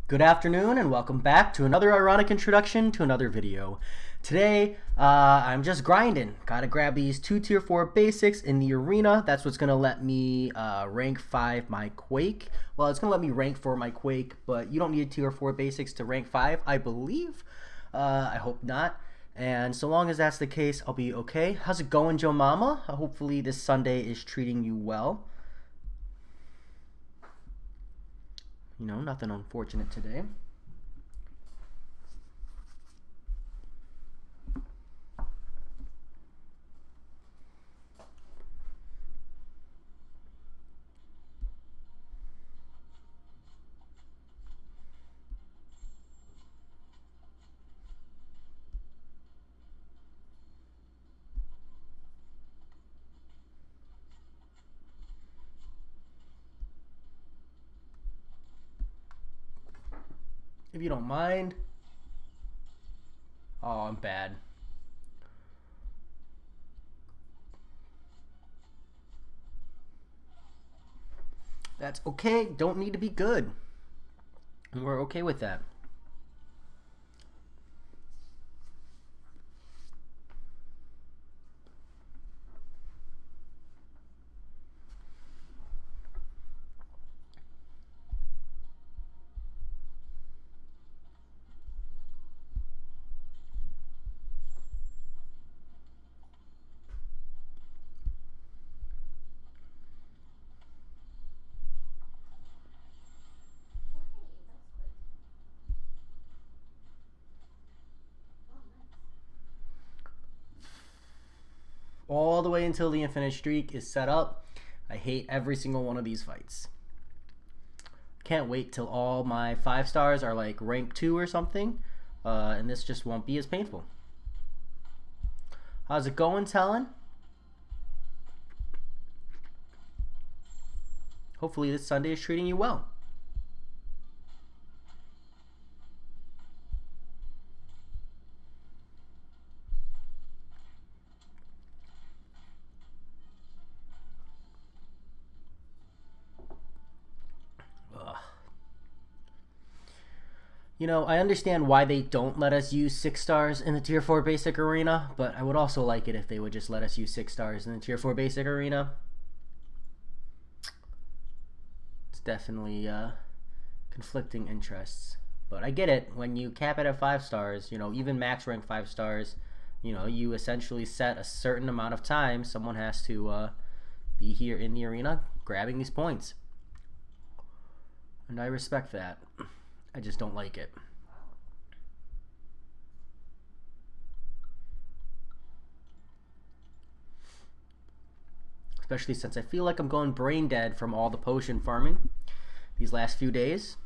Good afternoon and welcome back to another ironic introduction to another video. Today, I'm just grinding. Gotta grab these 2 tier 4 basics in the arena. That's what's gonna let me rank 5 my Quake. Well, it's gonna let me rank 4 my Quake, but you don't need tier 4 basics to rank 5, I believe. I hope not. And so long as that's the case, I'll be okay. How's it going, Joe Mama? Hopefully this Sunday is treating you well. You know, nothing unfortunate today. If you don't mind. Oh, I'm bad. That's okay. Don't need to be good. We're okay with that. All the way until the infinite streak is set up. I hate every single one of these fights. Can't wait till all my 5 stars are like rank 2 or something, and this just won't be as painful. How's it going, Talon? Hopefully this Sunday is treating you well. You know, I understand why they don't let us use 6 stars in the tier 4 basic arena, but I would also like it if they would just let us use 6 stars in the tier 4 basic arena. It's definitely conflicting interests. But I get it, when you cap it at 5 stars, you know, even max rank 5 stars, you know, you essentially set a certain amount of time someone has to be here in the arena grabbing these points. And I respect that. I just don't like it. Especially since I feel like I'm going brain dead from all the potion farming these last few days.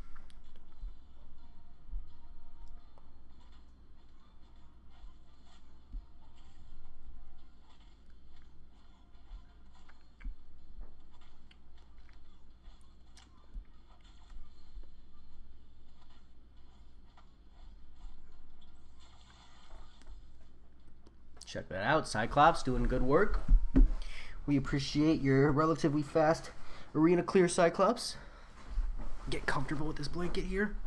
Check that out. Cyclops doing good work. We appreciate your relatively fast arena clear, Cyclops. Get comfortable with this blanket here.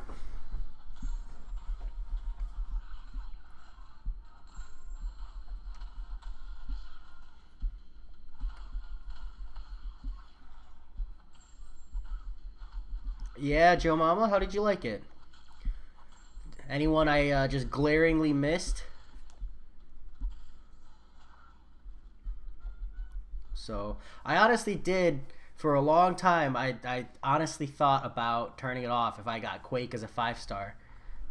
Yeah, Joe Mama, how did you like it? Anyone I just glaringly missed? So I honestly did, for a long time, I honestly thought about turning it off if I got Quake as a 5 star.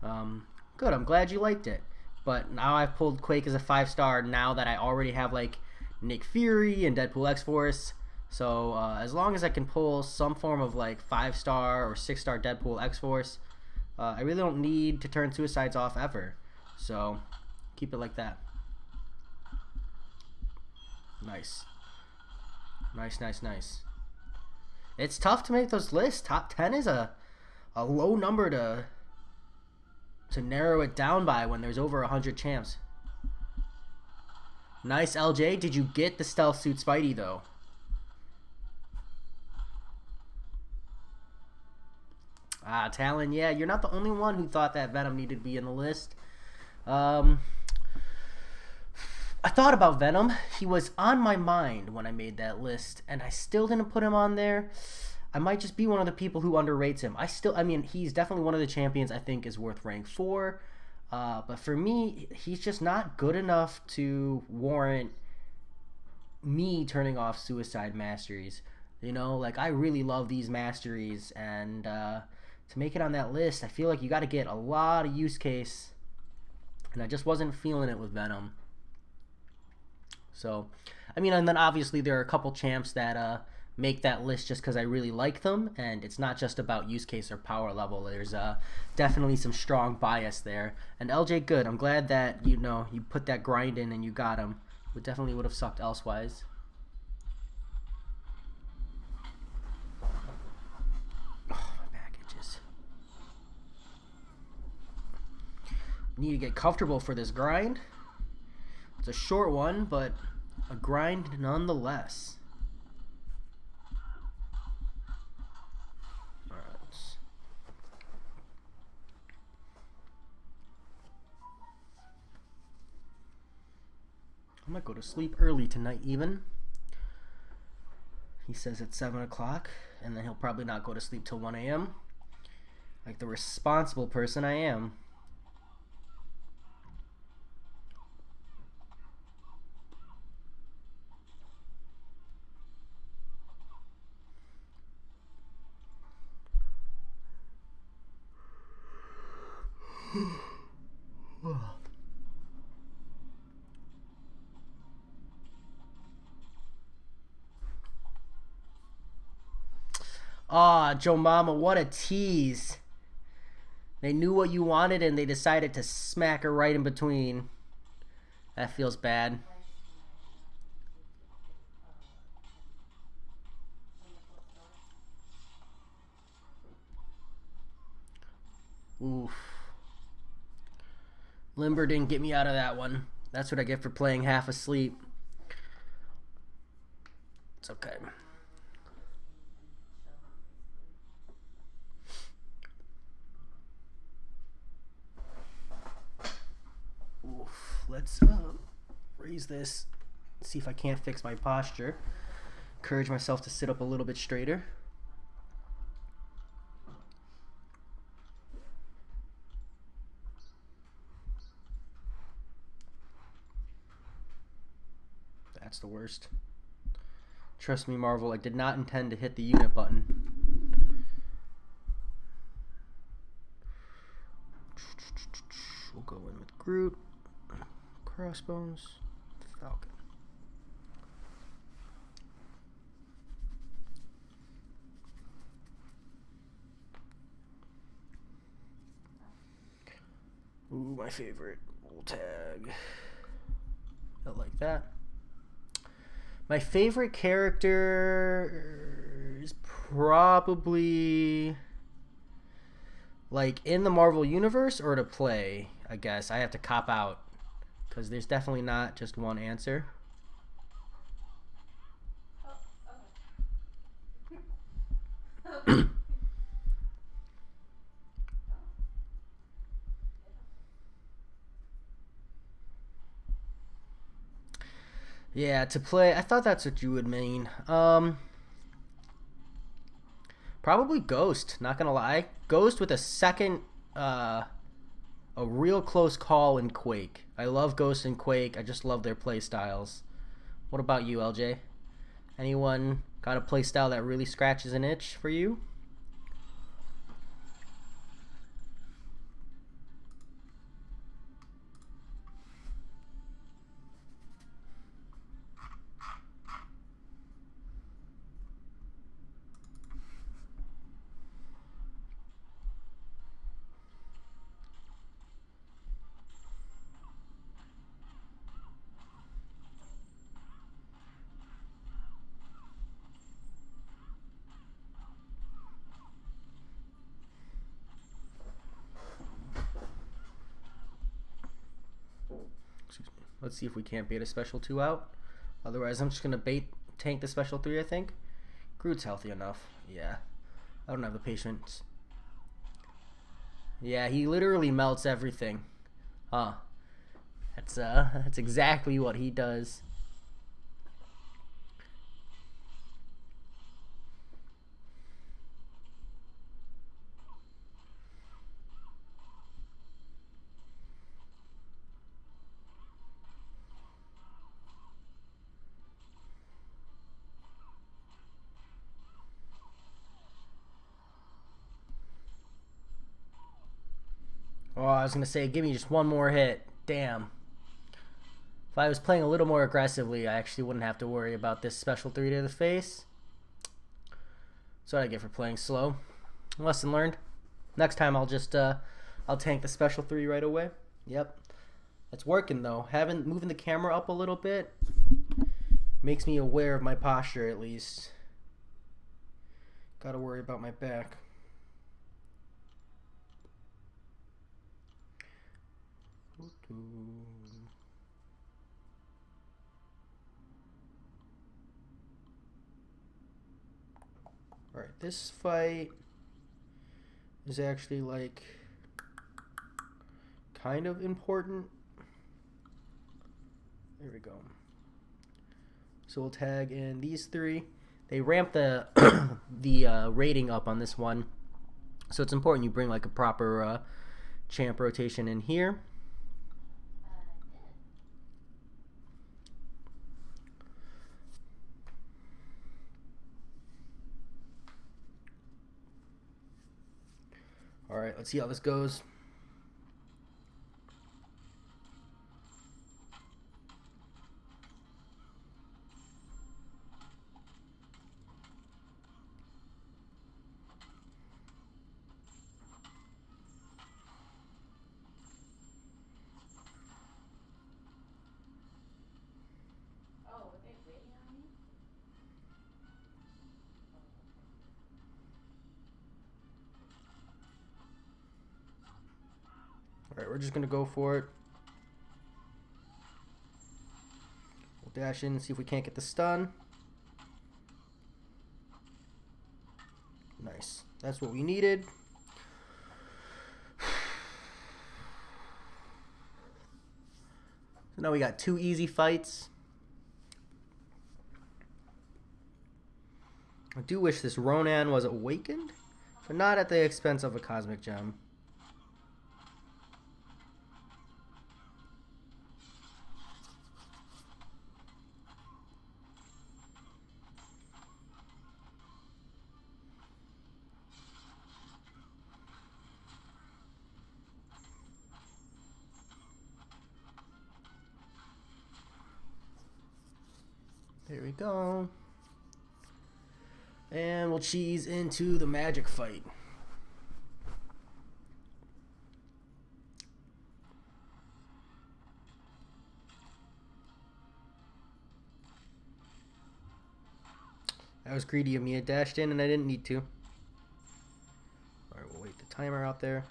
Good, I'm glad you liked it. But now I've pulled Quake as a 5 star now that I already have like Nick Fury and Deadpool X-Force. So as long as I can pull some form of like 5 star or 6 star Deadpool X-Force, I really don't need to turn Suicides off ever. So keep it like that. Nice. Nice, nice, nice. It's tough to make those lists. Top 10 is a low number to narrow it down by when there's over 100 champs. Nice, LJ. Did you get the stealth suit Spidey, though? Talon, yeah, you're not the only one who thought that Venom needed to be in the list. I thought about Venom. He was on my mind when I made that list, and I still didn't put him on there. I might just be one of the people who underrates him. I mean, he's definitely one of the champions I think is worth rank 4. But for me, he's just not good enough to warrant me turning off Suicide Masteries. You know, like, I really love these masteries, and to make it on that list, I feel like you got to get a lot of use case, and I just wasn't feeling it with Venom. So, I mean, and then obviously there are a couple champs that make that list just because I really like them, and it's not just about use case or power level. There's definitely some strong bias there. And LJ, good. I'm glad that, you know, you put that grind in and you got him. It definitely would have sucked elsewise. Oh, my back itches. Need to get comfortable for this grind. It's a short one, but a grind nonetheless. All right. I might go to sleep early tonight even. He says it's 7 o'clock, and then he'll probably not go to sleep till 1 a.m. Like the responsible person I am. Ah, Joe Mama, what a tease. They knew what you wanted and they decided to smack her right in between. That feels bad. Oof. Limber didn't get me out of that one. That's what I get for playing half asleep. It's okay. Oof. Let's raise this. See if I can't fix my posture. Encourage myself to sit up a little bit straighter. That's the worst. Trust me, Marvel, I did not intend to hit the unit button. We'll go in with Groot, Crossbones, Falcon. Ooh, my favorite. We'll tag. I like that. My favorite character is probably like in the Marvel Universe or to play, I guess. I have to cop out because there's definitely not just one answer. Yeah, to play. I thought that's what you would mean. Probably Ghost, not gonna lie. Ghost with a second, a real close call in Quake. I love Ghost and Quake. I just love their play styles. What about you, LJ? Anyone got a play style that really scratches an itch for you? Excuse me. Let's see if we can't bait a special 2 out. Otherwise, I'm just going to tank the special 3, I think. Groot's healthy enough. Yeah. I don't have the patience. Yeah, he literally melts everything. Huh. That's exactly what he does. Oh, I was gonna say, give me just one more hit. Damn. If I was playing a little more aggressively, I actually wouldn't have to worry about this special 3 to the face. That's what I get for playing slow. Lesson learned. Next time I'll just I'll tank the special 3 right away. Yep. It's working though. Moving the camera up a little bit makes me aware of my posture at least. Gotta worry about my back. Alright, this fight is actually like kind of important. There we go. So we'll tag in these 3. They ramp the the rating up on this one, so it's important you bring like a proper champ rotation in here. All right, let's see how this goes. Alright, we're just going to go for it. We'll dash in and see if we can't get the stun. Nice. That's what we needed. So now we got 2 easy fights. I do wish this Ronan was awakened, but not at the expense of a Cosmic Gem. There we go. And we'll cheese into the magic fight. That was greedy of me. I dashed in and I didn't need to. Alright, we'll wait the timer out there.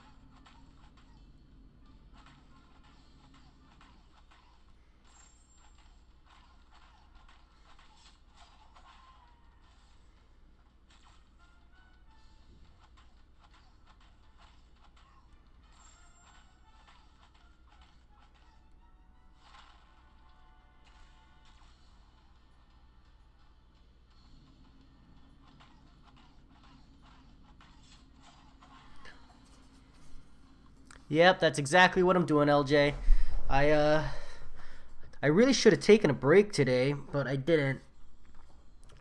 Yep, that's exactly what I'm doing, LJ. I really should have taken a break today, but I didn't.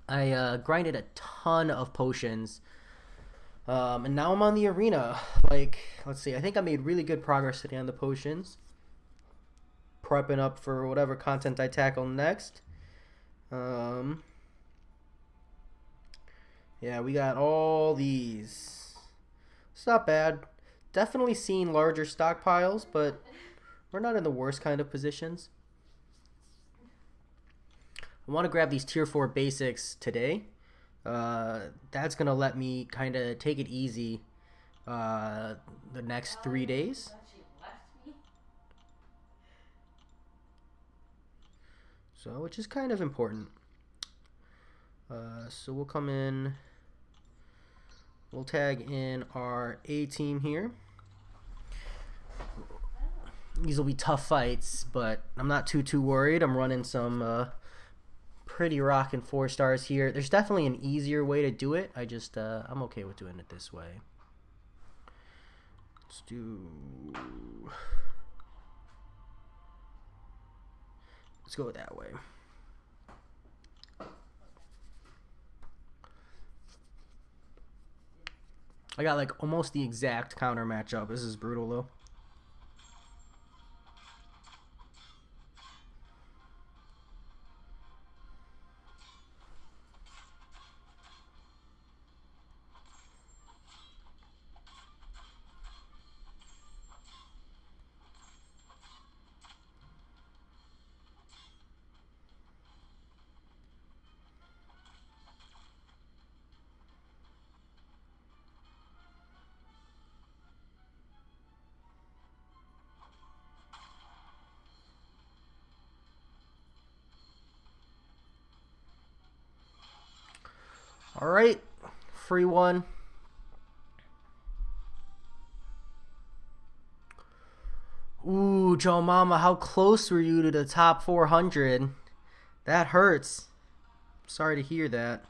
I grinded a ton of potions. And now I'm on the arena. Like, let's see, I think I made really good progress today on the potions. Prepping up for whatever content I tackle next. Yeah, we got all these. It's not bad. Definitely seen larger stockpiles, but we're not in the worst kind of positions. I want to grab these tier 4 basics today. That's going to let me kind of take it easy the next 3 days. So, which is kind of important. So we'll come in. We'll tag in our A team here. these will be tough fights, but I'm not too worried. I'm running some pretty rockin' 4-stars here. There's definitely an easier way to do it. I'm okay with doing it this way. Let's go that way. I got like almost the exact counter matchup. This is brutal though. All right, free one. Ooh, Joe Mama, how close were you to the top 400? That hurts. Sorry to hear that.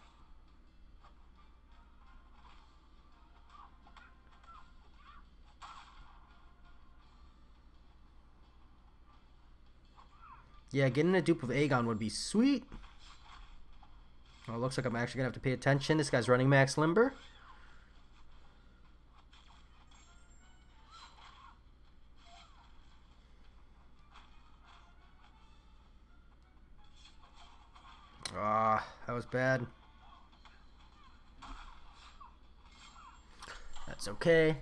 Yeah, getting a dupe of Aegon would be sweet. Oh, it looks like I'm actually going to have to pay attention. This guy's running Max Limber. Ah, that was bad. That's okay.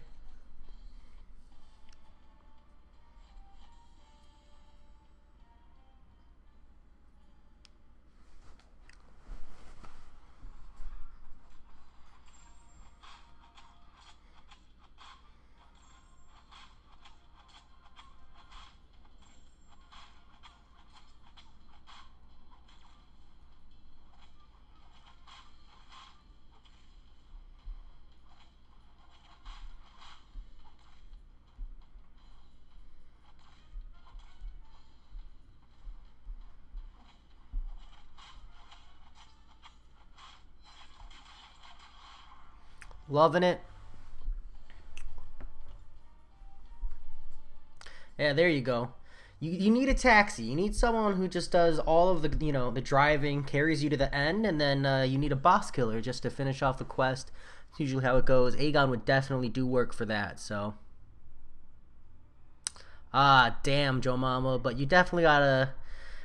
Loving it. Yeah, there you go. You need a taxi. You need someone who just does all of the the driving, carries you to the end, and then you need a boss killer just to finish off the quest. It's usually how it goes. Aegon would definitely do work for that. So, damn, Joe Mama, but you definitely gotta.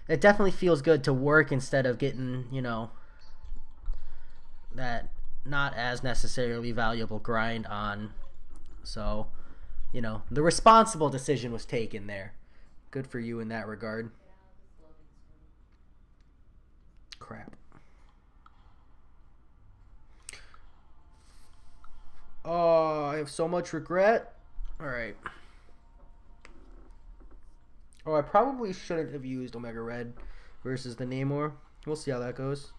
It definitely feels good to work instead of getting that not as necessarily valuable grind on. So, the responsible decision was taken there. Good for you in that regard. Crap. Oh, I have so much regret. All right. Oh, I probably shouldn't have used Omega Red versus the Namor. We'll see how that goes.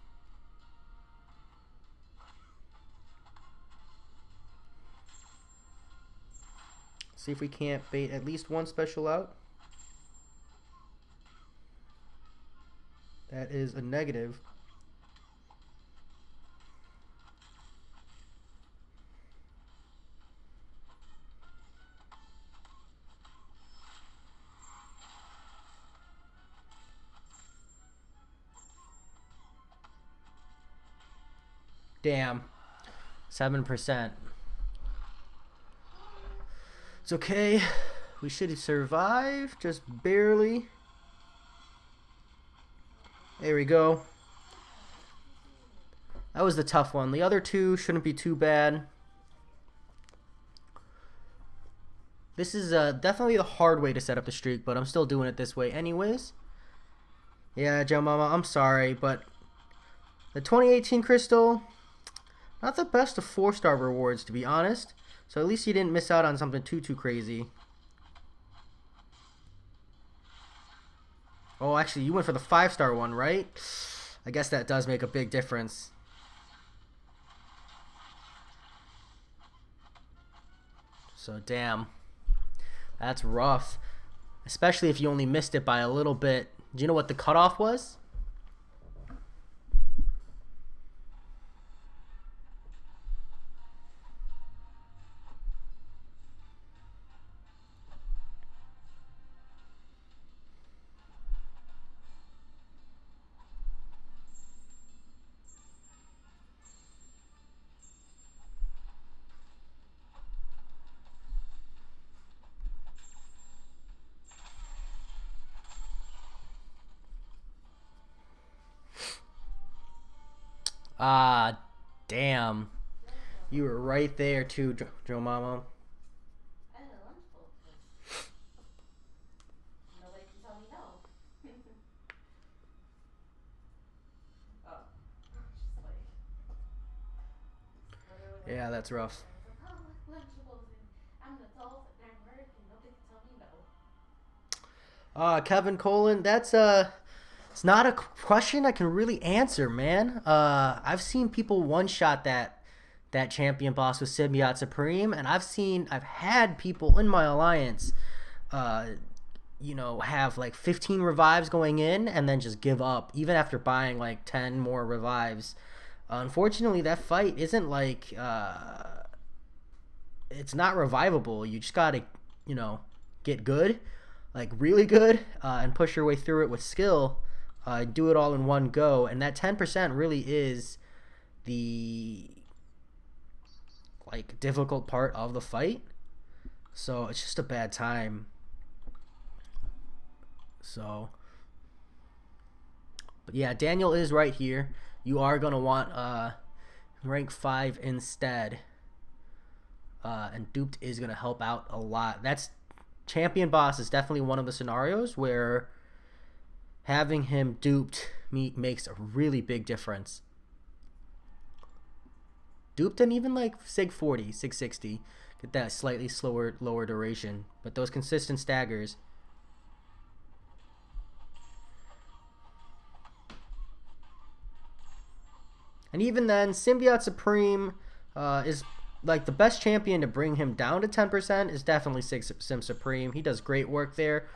See if we can't bait at least one special out. That is a negative. Damn. 7%. It's okay. We should survive. Just barely. There we go. That was the tough one. The other two shouldn't be too bad. This is definitely the hard way to set up the streak, but I'm still doing it this way anyways. Yeah, Joe Mama, I'm sorry, but the 2018 Crystal, not the best of 4-star rewards, to be honest. So at least you didn't miss out on something too crazy. Oh, actually, you went for the 5-star one, right? I guess that does make a big difference. So, damn. That's rough. especially if you only missed it by a little bit. Do you know what the cutoff was? Ah, damn. You were right there too, Joe Mama. Yeah, that's rough. Kevin Colon, that's it's not a question I can really answer, man. I've seen people one shot that champion boss with Symbiote Supreme, and I've had people in my alliance, uh, have like 15 revives going in and then just give up, even after buying like 10 more revives. Unfortunately, that fight isn't like it's not revivable. You just gotta, get good, like really good, and push your way through it with skill. Do it all in one go, and that 10% really is the like difficult part of the fight. So it's just a bad time. So, but yeah, Daniel is right here. You are gonna want rank 5 instead, and duped is gonna help out a lot. That's champion boss is definitely one of the scenarios where having him duped makes a really big difference. Duped and even like Sig 40, Sig 60, get that slightly lower duration, but those consistent staggers. And even then, Symbiote Supreme is like the best champion to bring him down to 10% is definitely Sim Supreme. He does great work there.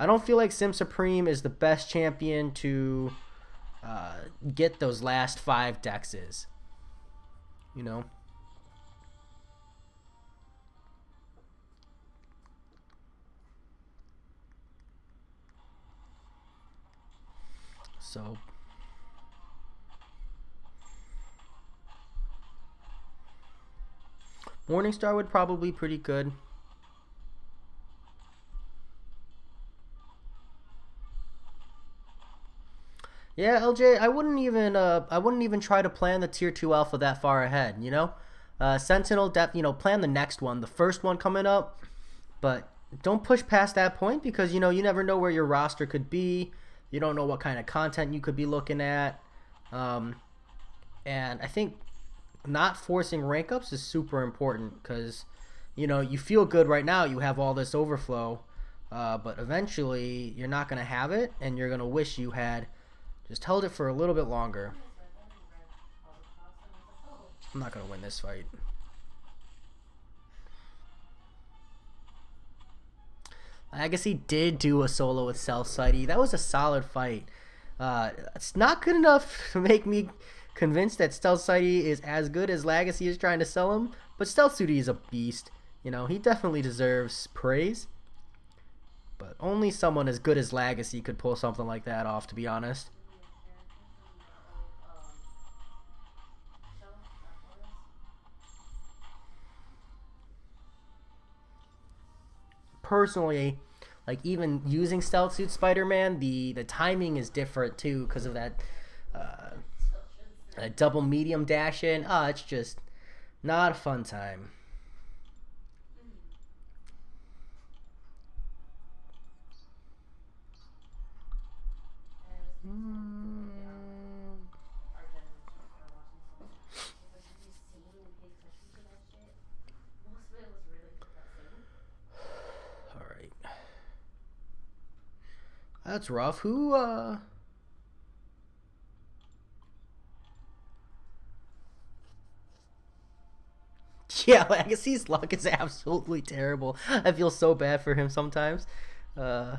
I don't feel like Sim Supreme is the best champion to get those last 5 dexes. You know? So Morningstar would probably be pretty good. Yeah, LJ, I wouldn't even try to plan the tier 2 alpha that far ahead, Sentinel plan the next one, the first one coming up, but don't push past that point because you never know where your roster could be. You don't know what kind of content you could be looking at. And I think not forcing rank ups is super important because you feel good right now, you have all this overflow, but eventually you're not going to have it and you're going to wish you had just held it for a little bit longer. I'm not going to win this fight. Agassi did do a solo with Self-Sighty. That was a solid fight. It's not good enough to make me convinced that Stealth Sighty is as good as Legacy is trying to sell him, but Stealth Sighty is a beast. He definitely deserves praise. But only someone as good as Legacy could pull something like that off, to be honest. Personally, like even using Stealth Suit Spider-Man, the timing is different too because of that double medium dash in. It's just not a fun time. All right, that's rough. Who Yeah, Legacy's luck is absolutely terrible. I feel so bad for him sometimes. Uh,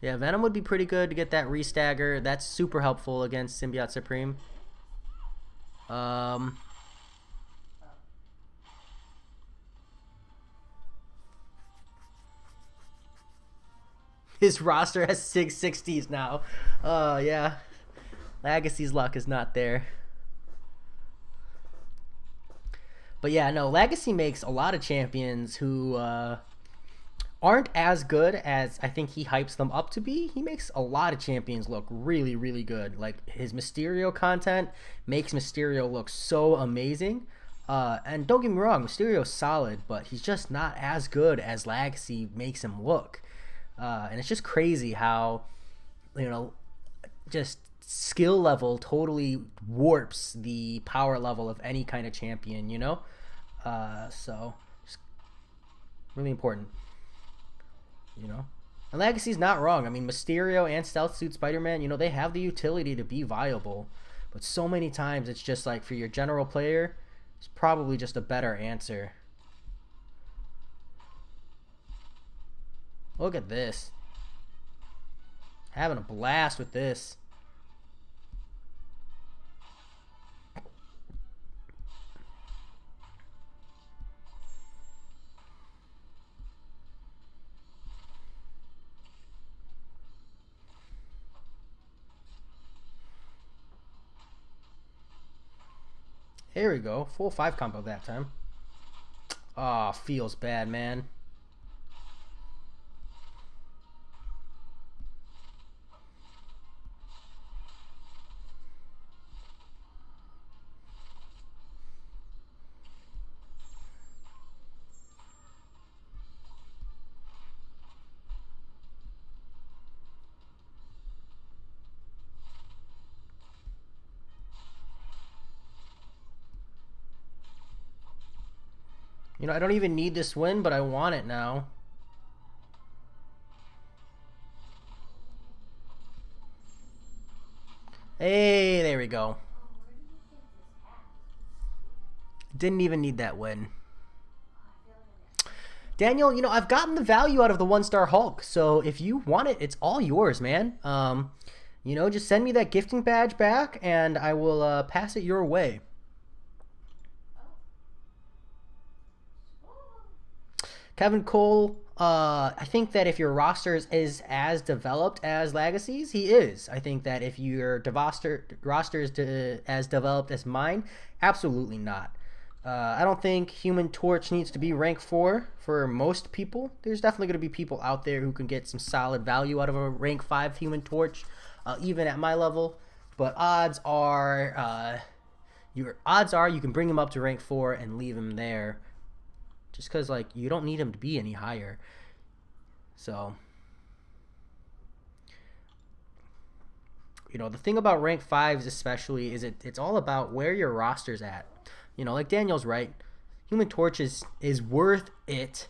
yeah, Venom would be pretty good to get that restagger. That's super helpful against Symbiote Supreme. Um, his roster has 660s now. Yeah. Legacy's luck is not there. But yeah, no, Legacy makes a lot of champions who aren't as good as I think he hypes them up to be. He makes a lot of champions look really, really good. Like his Mysterio content makes Mysterio look so amazing. And don't get me wrong, Mysterio's solid, but he's just not as good as Legacy makes him look. And it's just crazy how, you know, just skill level totally warps the power level of any kind of champion, you know? So, just really important, you know? And Legacy's not wrong. I mean, Mysterio and Stealth Suit Spider-Man, you know, they have the utility to be viable. But so many times it's just like for your general player, it's probably just a better answer. Look at this. Having a blast with this. Here we go. Full 5 combo that time. Oh, feels bad, man. You know, I don't even need this win, but I want it now. Hey, there we go. Didn't even need that win. Daniel, you know, I've gotten the value out of the 1-star Hulk, so if you want it, it's all yours, man. You know, just send me that gifting badge back, and I will pass it your way. Kevin Cole, I think that if your roster is as developed as Legacy's, he is. I think that if your roster is as developed as mine, absolutely not. I don't think Human Torch needs to be rank 4 for most people. There's definitely going to be people out there who can get some solid value out of a rank 5 Human Torch, even at my level. But odds are you can bring him up to rank 4 and leave him there. Just because, like, you don't need him to be any higher. So, you know, the thing about rank 5s especially is it's all about where your roster's at. You know, like Daniel's right. Human Torch is worth it,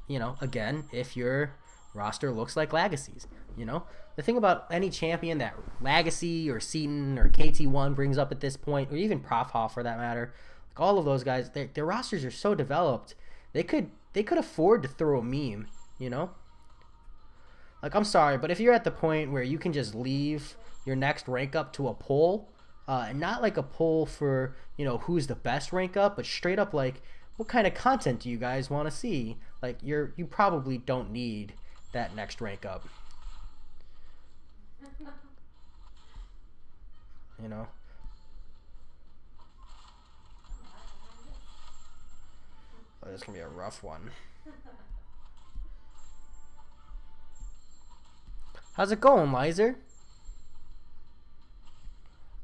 you know, again, if your roster looks like Legacy's. You know, the thing about any champion that Legacy or Seaton or KT1 brings up at this point, or even Prof Hoff for that matter, like all of those guys, their rosters are so developed. They could afford to throw a meme, you know? Like, I'm sorry, but if you're at the point where you can just leave your next rank up to a poll, and not like a poll for, you know, who's the best rank up, but straight up like, what kind of content do you guys want to see? Like, you probably don't need that next rank up. You know? Oh, this is going to be a rough one. How's it going, Lizer?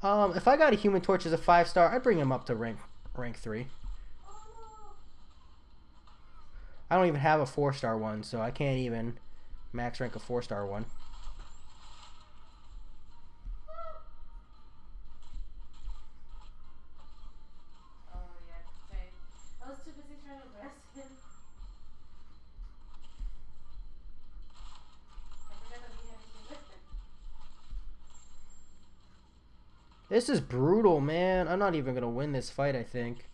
If I got a Human Torch as a 5-star, I'd bring him up to rank 3. I don't even have a 4-star one, so I can't even max rank a 4-star one. This is brutal, man. I'm not even going to win this fight, I think.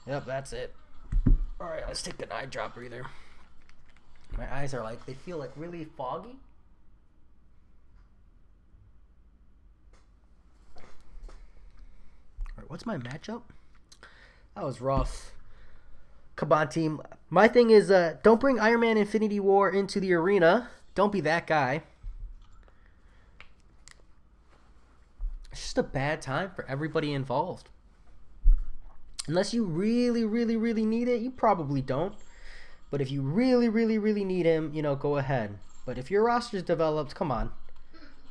Yep, that's it. Alright, let's take an eye drop breather. My eyes are like, they feel like really foggy. Alright, what's my matchup? That was rough. Come on, team. My thing is, don't bring Iron Man Infinity War into the arena. Don't be that guy. It's just a bad time for everybody involved. Unless you really, really, really need it, you probably don't. But if you really, really, really need him, go ahead. But if your roster's developed, come on.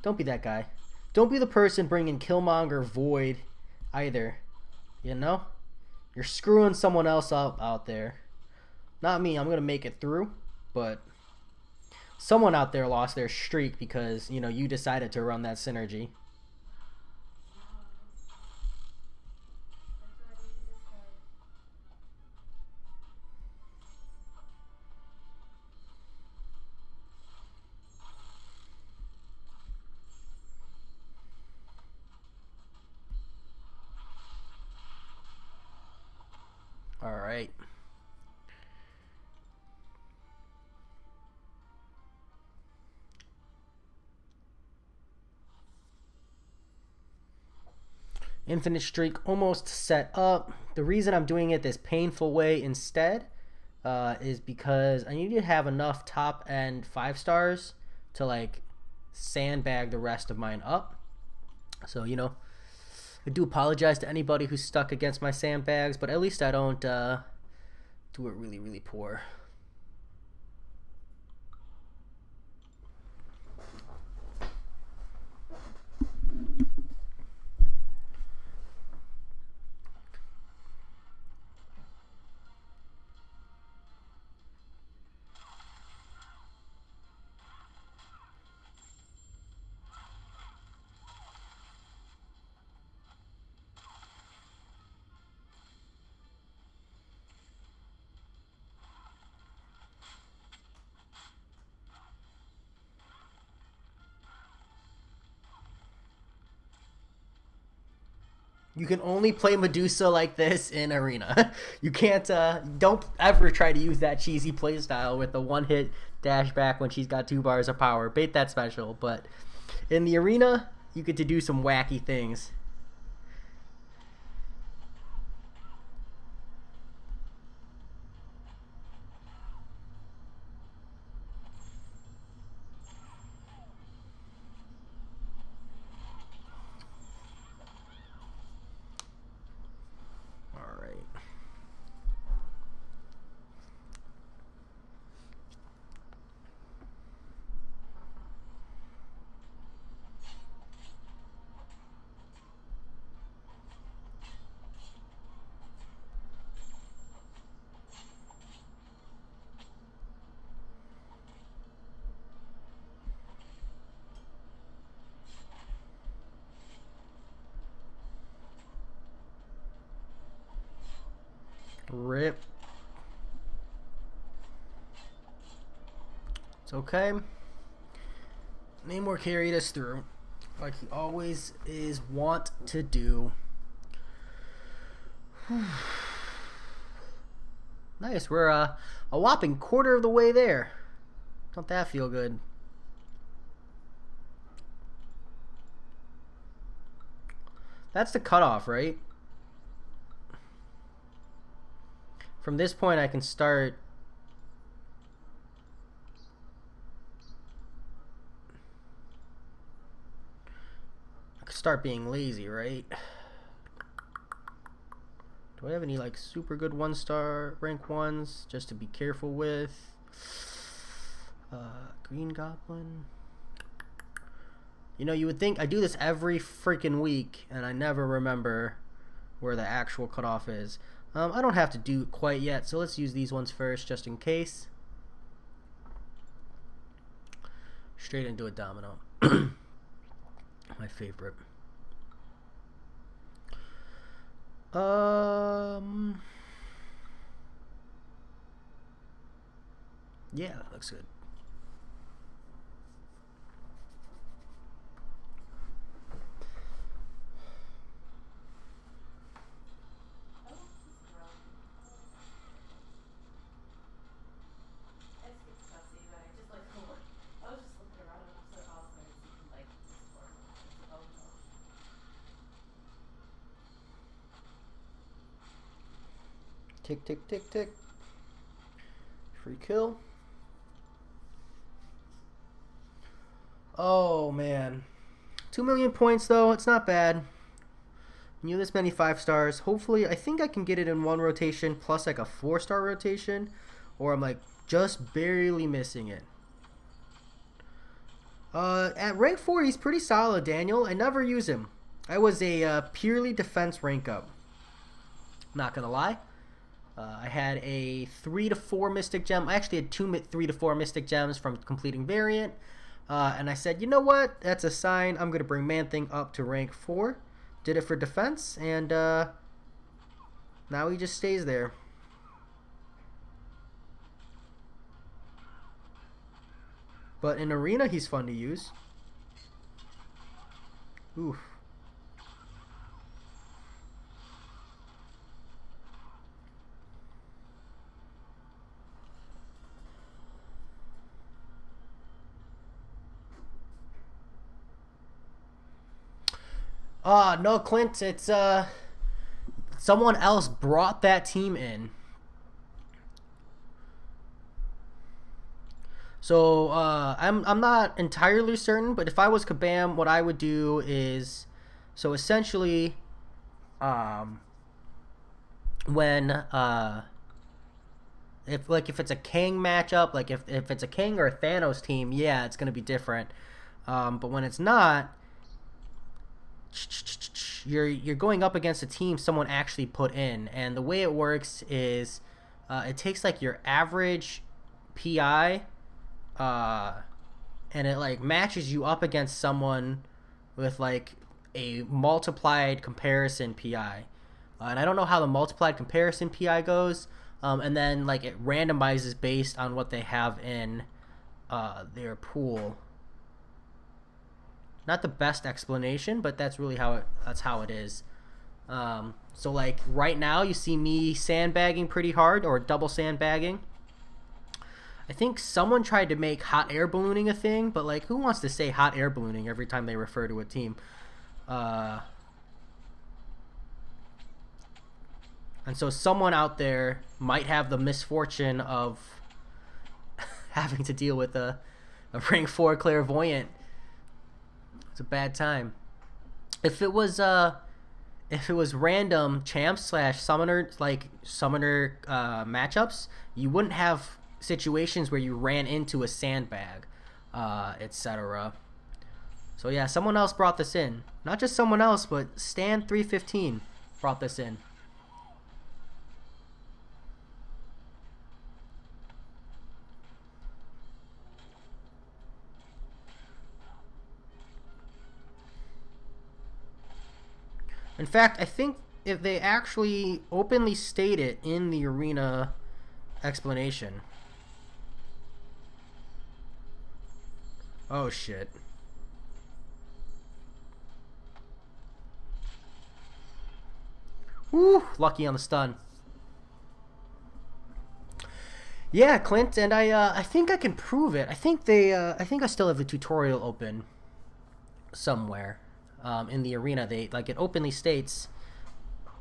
Don't be that guy. Don't be the person bringing Killmonger Void either. You're screwing someone else up out there. Not me. I'm going to make it through. But someone out there lost their streak because, you decided to run that synergy. All right. Infinite streak almost set up. The reason I'm doing it this painful way instead is because I need to have enough top end 5 stars to sandbag the rest of mine up. So, I do apologize to anybody who's stuck against my sandbags, but at least I don't do it really, really poor. You can only play Medusa like this in Arena. You can't, don't ever try to use that cheesy playstyle with the one-hit dash back when she's got 2 bars of power. Bait that special, but in the Arena, you get to do some wacky things. Rip. It's okay. Namor carried us through, like he always is wont to do. Nice, we're a whopping quarter of the way there. Don't that feel good? That's the cutoff, right? From this point, I can start. I can start being lazy, right? Do I have any super good 1-star rank 1s just to be careful with? Green Goblin. You would think I do this every freaking week, and I never remember where the actual cutoff is. I don't have to do it quite yet, so let's use these ones first, just in case. Straight into a domino. My favorite. Yeah, that looks good. Tick, tick, tick, tick. Free kill. Oh, man. 2 million points, though. It's not bad. New this many 5 stars. Hopefully, I think I can get it in 1 rotation plus like a 4-star rotation. Or I'm like just barely missing it. At rank 4, he's pretty solid, Daniel. I never use him. I was a purely defense rank up. Not gonna lie. I had a 3 to 4 Mystic Gem. I actually had 3 to 4 Mystic Gems from completing variant. And I said, you know what? That's a sign. I'm going to bring Man-Thing up to rank 4. Did it for defense, and now he just stays there. But in Arena, he's fun to use. Oof. No, Clint, it's someone else brought that team in. So I'm not entirely certain, but if I was Kabam, what I would do is, so essentially, when if it's a King matchup, like if it's a King or a Thanos team, yeah, it's gonna be different. But when it's not, you're going up against a team someone actually put in, and the way it works is it takes like your average PI, and it like matches you up against someone with like a multiplied comparison PI, and I don't know how the multiplied comparison PI goes, and then like it randomizes based on what they have in their pool. Not the best explanation, but that's really how it is. So like right now you see me sandbagging pretty hard, or double sandbagging. I think someone tried to make hot air ballooning a thing, but like who wants to say hot air ballooning every time they refer to a team? And so someone out there might have the misfortune of having to deal with a rank 4 clairvoyant. It's a bad time. If it was random champs / summoner matchups, you wouldn't have situations where you ran into a sandbag, etc. So yeah, someone else brought this in. Not just someone else, but Stan315 brought this in. In fact, I think if they actually openly state it in the arena explanation. Oh shit. Woo! Lucky on the stun. Yeah, Clint, and I think I can prove it. I think I still have the tutorial open somewhere. In the arena, it openly states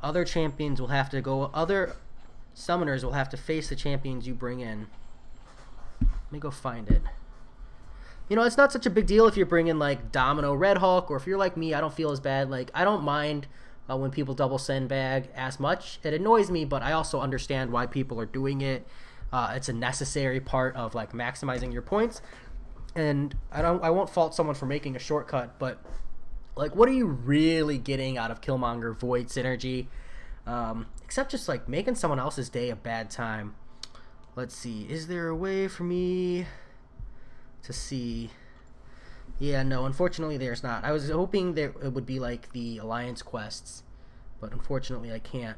other champions will have to go, other summoners will have to face the champions you bring in. Let me go find it. You know, it's not such a big deal if you're bringing like Domino Red Hulk, or if you're like me, I don't feel as bad. Like, I don't mind when people double sandbag as much. It annoys me, but I also understand why people are doing it. It's a necessary part of like maximizing your points, and I won't fault someone for making a shortcut, but like, what are you really getting out of Killmonger Void synergy? Except just like making someone else's day a bad time. Let's see. Is there a way for me to see? Yeah, no, unfortunately there's not. I was hoping there it would be like the Alliance quests, but unfortunately I can't.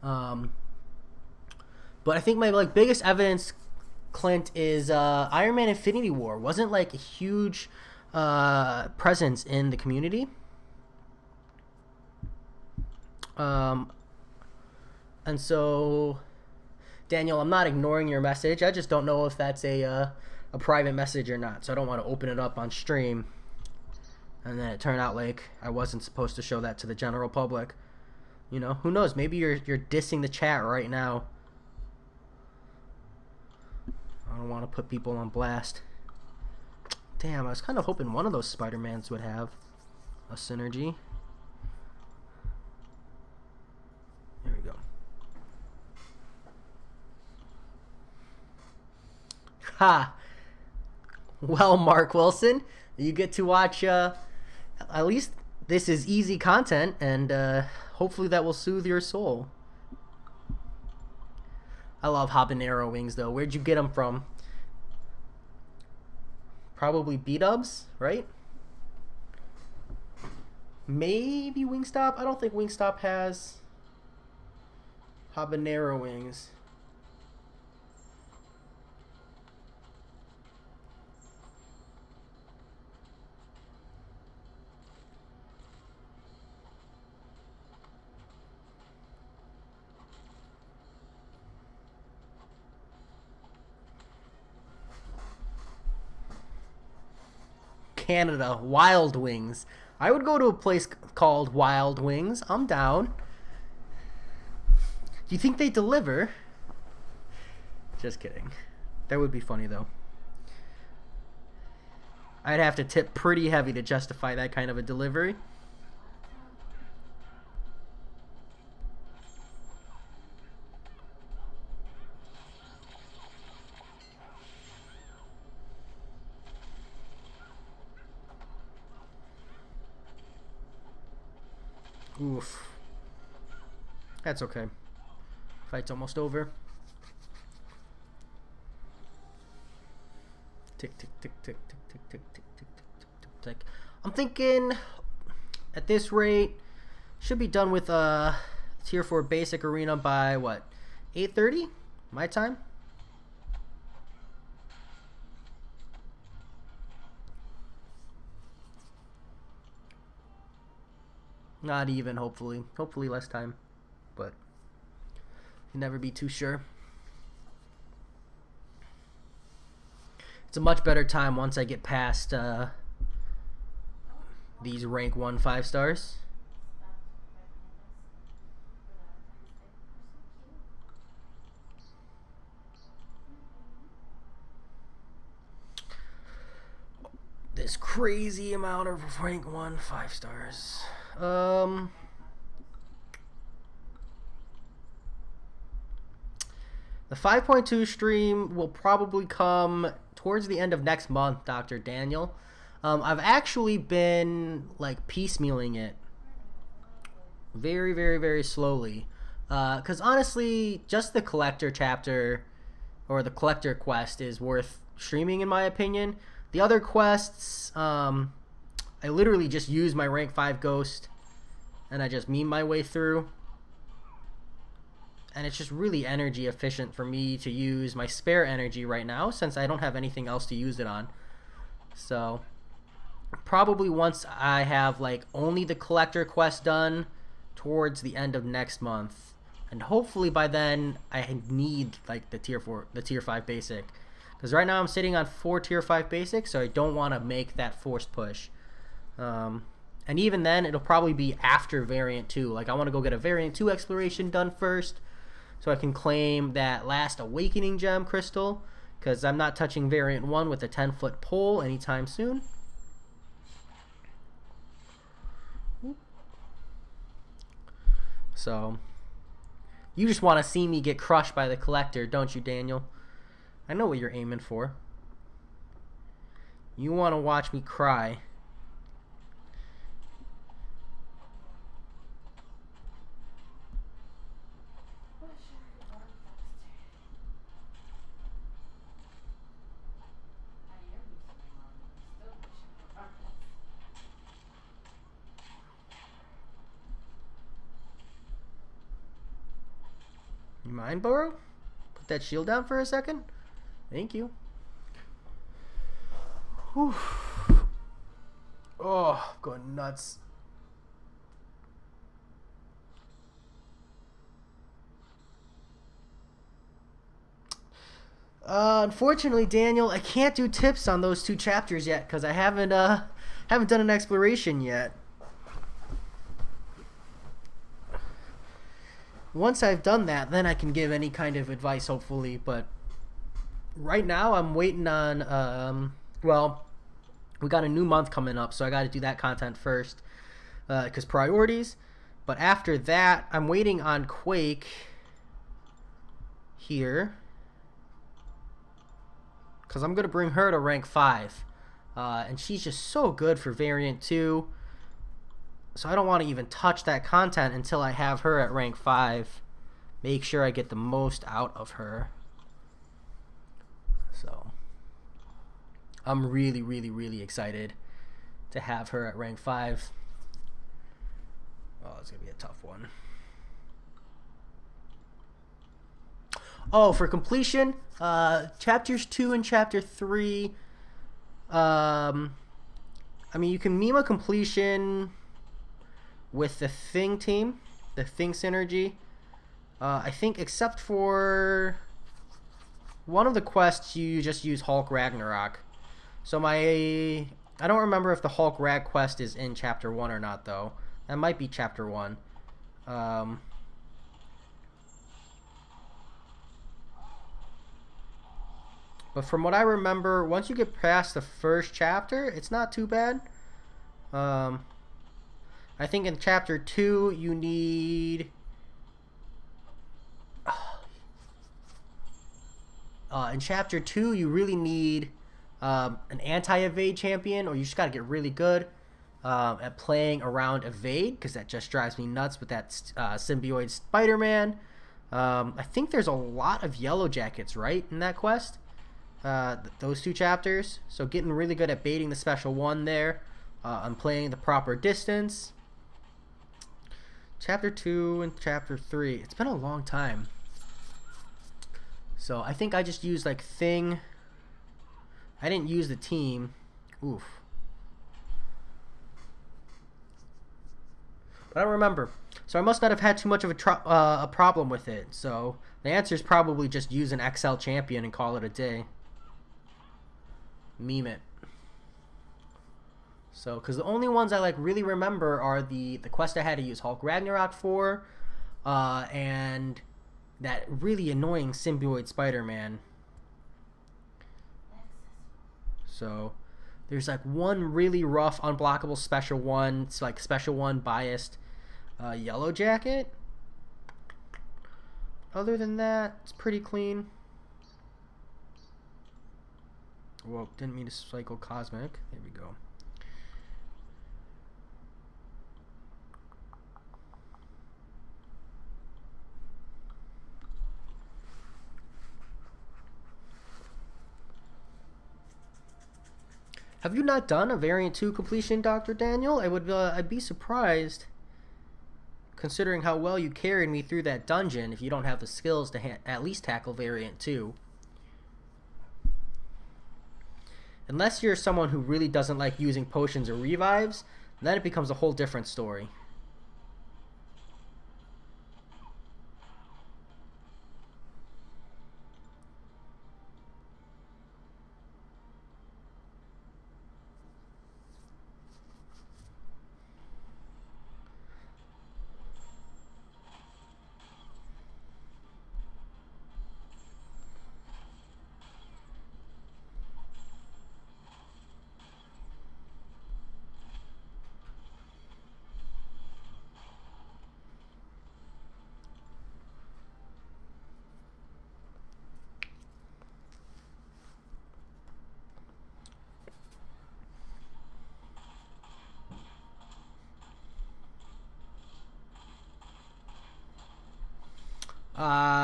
But I think my like biggest evidence, Clint, is Iron Man Infinity War wasn't like a huge presence in the community. And so, Daniel, I'm not ignoring your message. I just don't know if that's a private message or not. So I don't want to open it up on stream, and then it turned out like I wasn't supposed to show that to the general public. You know, who knows? Maybe you're dissing the chat right now. I don't want to put people on blast. Damn, I was kind of hoping one of those Spider-Mans would have a synergy. There we go. Ha! Well, Mark Wilson, you get to watch, at least this is easy content, and hopefully that will soothe your soul. I love habanero wings, though. Where'd you get them from? Probably B-dubs, right? Maybe Wingstop? I don't think Wingstop has habanero wings. Canada, Wild Wings. I would go to a place called Wild Wings. I'm down. Do you think they deliver? Just kidding. That would be funny, though. I'd have to tip pretty heavy to justify that kind of a delivery. Oof. That's okay. Fight's almost over. Tick, tick, tick, tick, tick, tick, tick, tick, tick, tick, tick, tick. I'm thinking at this rate, should be done with Tier 4 Basic Arena by what? 8:30? My time? Not even, hopefully. Hopefully less time. But you never be too sure. It's a much better time once I get past these rank 1 5 stars. This crazy amount of rank 1 5 stars. The 5.2 stream will probably come towards the end of next month, Dr. Daniel. I've actually been like piecemealing it very, very, very slowly. Because honestly, just the collector chapter or the collector quest is worth streaming in my opinion. The other quests, I literally just use my rank 5 ghost and I just meme my way through. And it's just really energy efficient for me to use my spare energy right now since I don't have anything else to use it on. So probably once I have like only the collector quest done towards the end of next month. And hopefully by then I need like the tier 5 basic. Because right now I'm sitting on 4 tier 5 basic, so I don't want to make that forced push. And even then, it'll probably be after Variant 2. Like, I want to go get a Variant 2 exploration done first, so I can claim that last Awakening Gem crystal, because I'm not touching Variant 1 with a 10-foot pole anytime soon. So, you just want to see me get crushed by the collector, don't you, Daniel? I know what you're aiming for. You want to watch me cry. You mind, Burrow? Put that shield down for a second. Thank you. Whew. Oh, I'm going nuts. Unfortunately, Daniel, I can't do tips on those 2 chapters yet because I haven't done an exploration yet. once I've done that, then I can give any kind of advice, hopefully. But right now, I'm waiting on. Well, we got a new month coming up, so I got to do that content first, because priorities. But after that, I'm waiting on Quake here, because I'm gonna bring her to rank 5, and she's just so good for variant 2. So I don't want to even touch that content until I have her at rank 5. Make sure I get the most out of her. So I'm really, really, really excited to have her at rank 5. Oh, it's going to be a tough one. Oh, for completion, chapters 2 and chapter 3, I mean, you can meme a completion with the Thing team, the Thing synergy. I think except for one of the quests, you just use Hulk Ragnarok. So I don't remember if the Hulk Rag quest is in chapter 1 or not, though. That might be chapter 1. But from what I remember, once you get past the first chapter, it's not too bad. I think in chapter 2 you need in chapter 2 you really need an anti-evade champion, or you just got to get really good at playing around evade, because that just drives me nuts with that symbiote Spider-Man. I think there's a lot of yellow jackets, right, in that quest, those 2 chapters. So getting really good at baiting the special one there, and playing the proper distance. Chapter 2 and chapter 3. It's been a long time. So I think I just used like Thing. I didn't use the team. Oof. But I don't remember. So I must not have had too much of a problem with it. So the answer is probably just use an XL champion and call it a day. Meme it. So, because the only ones I like really remember are the quest I had to use Hulk Ragnarok for, and that really annoying symbiote Spider-Man. So there's like one really rough unblockable special one. It's like special one biased yellow jacket. Other than that, it's pretty clean. Whoa, didn't mean to cycle Cosmic. There we go. Have you not done a variant 2 completion, Dr. Daniel? I'd be surprised, considering how well you carried me through that dungeon, if you don't have the skills to at least tackle variant 2. Unless you're someone who really doesn't like using potions or revives, then it becomes a whole different story.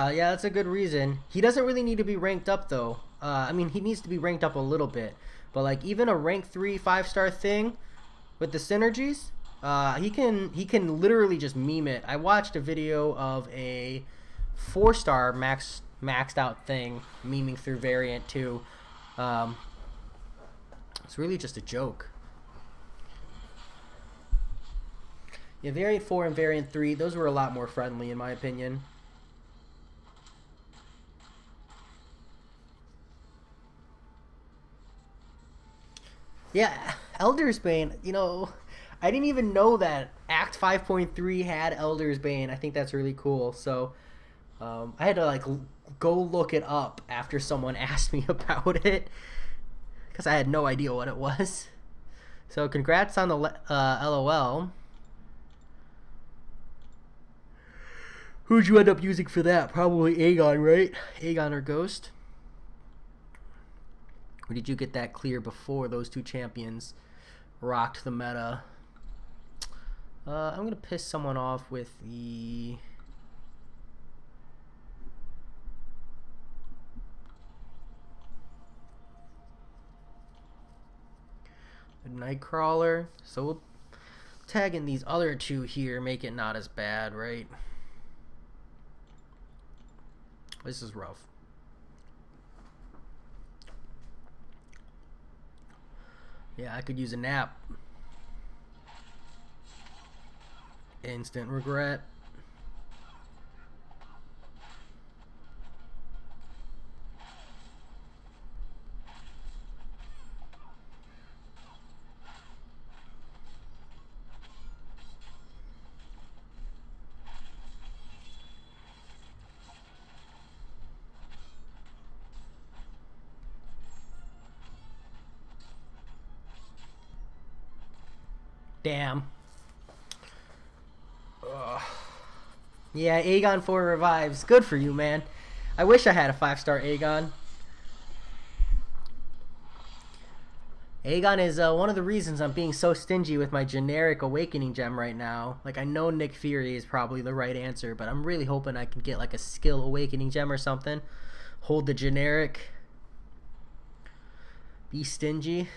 Yeah, that's a good reason. He doesn't really need to be ranked up, though. I mean, he needs to be ranked up a little bit. But, like, even a rank 3 5-star thing with the synergies, he can literally just meme it. I watched a video of a 4-star maxed out thing memeing through variant 2. It's really just a joke. Yeah, variant 4 and variant 3, those were a lot more friendly, in my opinion. Yeah, Elder's Bane, I didn't even know that Act 5.3 had Elder's Bane. I think that's really cool. So I had to like go look it up after someone asked me about it because I had no idea what it was. So congrats on the LOL. Who'd you end up using for that? Probably Aegon, right? Aegon or Ghost? Or did you get that clear before those two champions rocked the meta? I'm going to piss someone off with the Nightcrawler. So we'll tag in these other two here, make it not as bad, right? This is rough. Yeah, I could use a nap. Instant regret. Damn. Ugh. Yeah, Aegon 4 revives. Good for you, man. I wish I had a 5-star Aegon. Aegon is one of the reasons I'm being so stingy with my generic Awakening Gem right now. Like, I know Nick Fury is probably the right answer, but I'm really hoping I can get like a skill Awakening Gem or something. Hold the generic. Be stingy.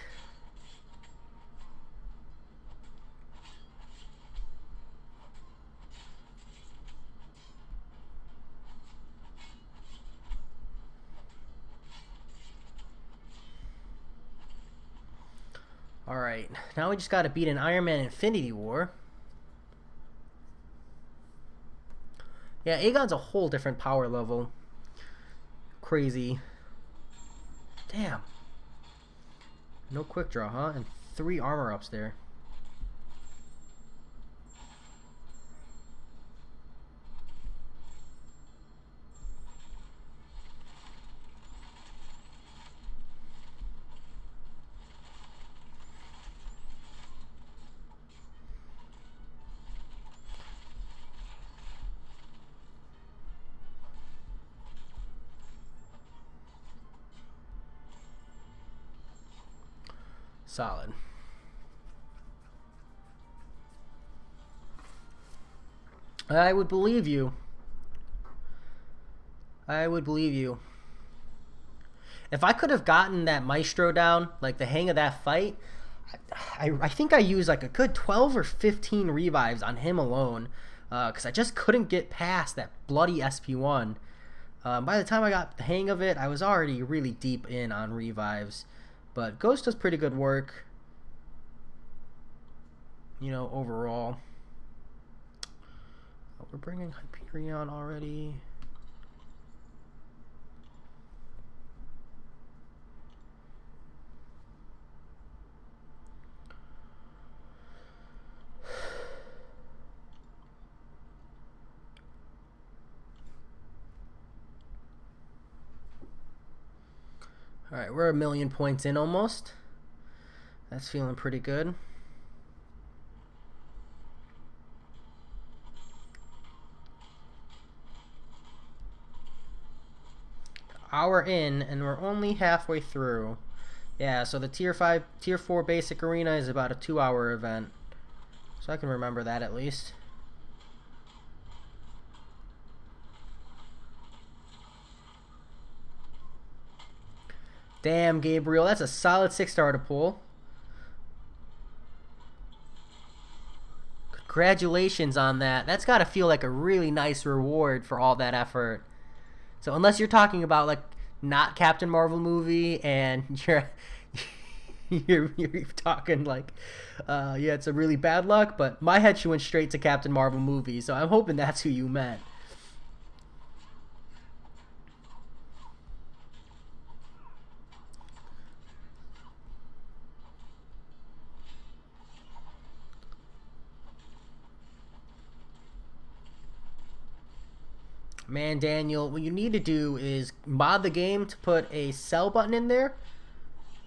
Alright, now we just gotta beat an Iron Man Infinity War. Yeah, Aegon's a whole different power level. Crazy. Damn. No quick draw, huh? And 3 armor ups there. Solid. I would believe you. I would believe you. If I could have gotten that Maestro down, like the hang of that fight, I think I used like a good 12 or 15 revives on him alone, because I just couldn't get past that bloody SP1. By the time I got the hang of it, I was already really deep in on revives. But Ghost does pretty good work, you know, overall. Oh, we're bringing Hyperion already. Alright, we're 1,000,000 points in almost. That's feeling pretty good. Hour in, and we're only halfway through. Yeah, so the tier 4 basic arena is about a 2-hour event. So I can remember that at least. Damn, Gabriel, that's a solid 6-star to pull. Congratulations on that. That's got to feel like a really nice reward for all that effort. So unless you're talking about like not Captain Marvel movie and you're talking like yeah, it's a really bad luck, but my head went straight to Captain Marvel movie, so I'm hoping that's who you meant. Man, Daniel, what you need to do is mod the game to put a sell button in there,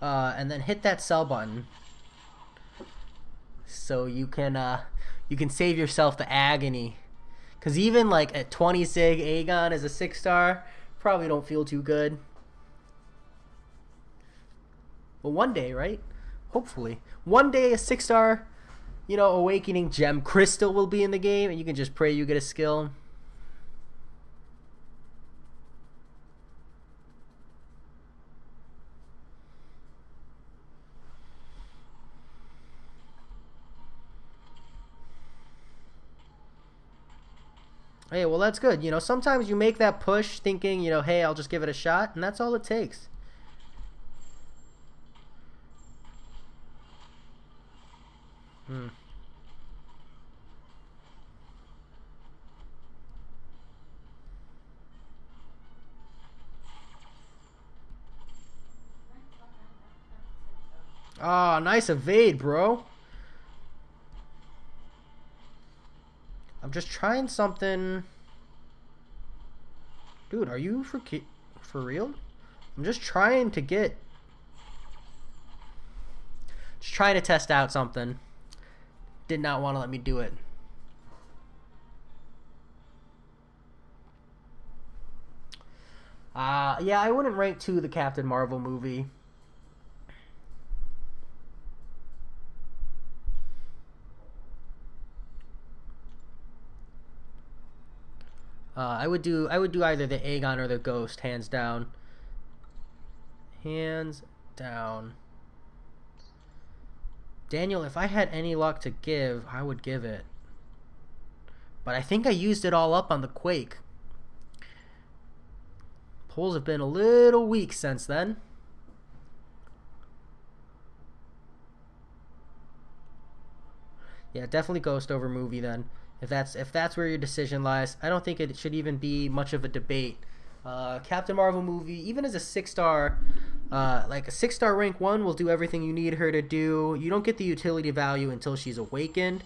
and then hit that sell button so you can save yourself the agony. Cause even like at 20 sig Aegon as a 6-star, probably don't feel too good. But one day, right? Hopefully, one day a 6-star, awakening gem crystal will be in the game, and you can just pray you get a skill. Hey, well, that's good. Sometimes you make that push thinking, hey, I'll just give it a shot, and that's all it takes. Hmm. Ah, nice evade, bro. I'm just trying something. Dude, are you for real? I'm just trying to get... Just trying to test out something. Did not want to let me do it. Yeah, I wouldn't rank 2 the Captain Marvel movie. I would do either the Aegon or the Ghost, hands down. Hands down. Daniel, if I had any luck to give, I would give it. But I think I used it all up on the Quake. Polls have been a little weak since then. Yeah, definitely Ghost over movie then. If that's where your decision lies, I don't think it should even be much of a debate. Captain Marvel movie, even as a 6-star, like a 6-star rank 1 will do everything you need her to do. You don't get the utility value until she's awakened.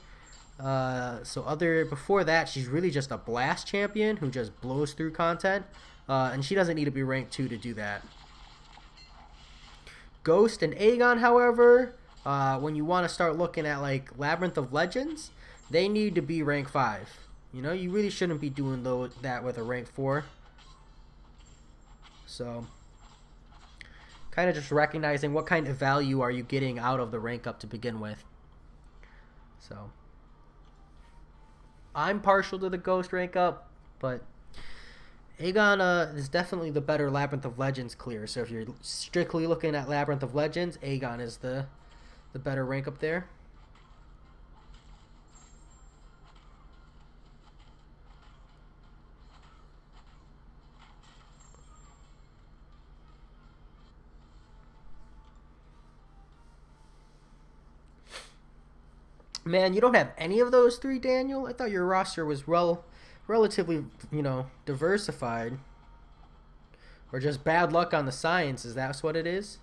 Before that, she's really just a blast champion who just blows through content, and she doesn't need to be rank 2 to do that. Ghost and Aegon, however, when you want to start looking at like Labyrinth of Legends, they need to be rank 5. You really shouldn't be doing that with a rank 4. So, kind of just recognizing what kind of value are you getting out of the rank up to begin with. So, I'm partial to the Ghost rank up, but Aegon is definitely the better Labyrinth of Legends clear. So if you're strictly looking at Labyrinth of Legends, Aegon is the better rank up there. Man, you don't have any of those 3, Daniel? I thought your roster was relatively, diversified. Or just bad luck on the science, is that what it is?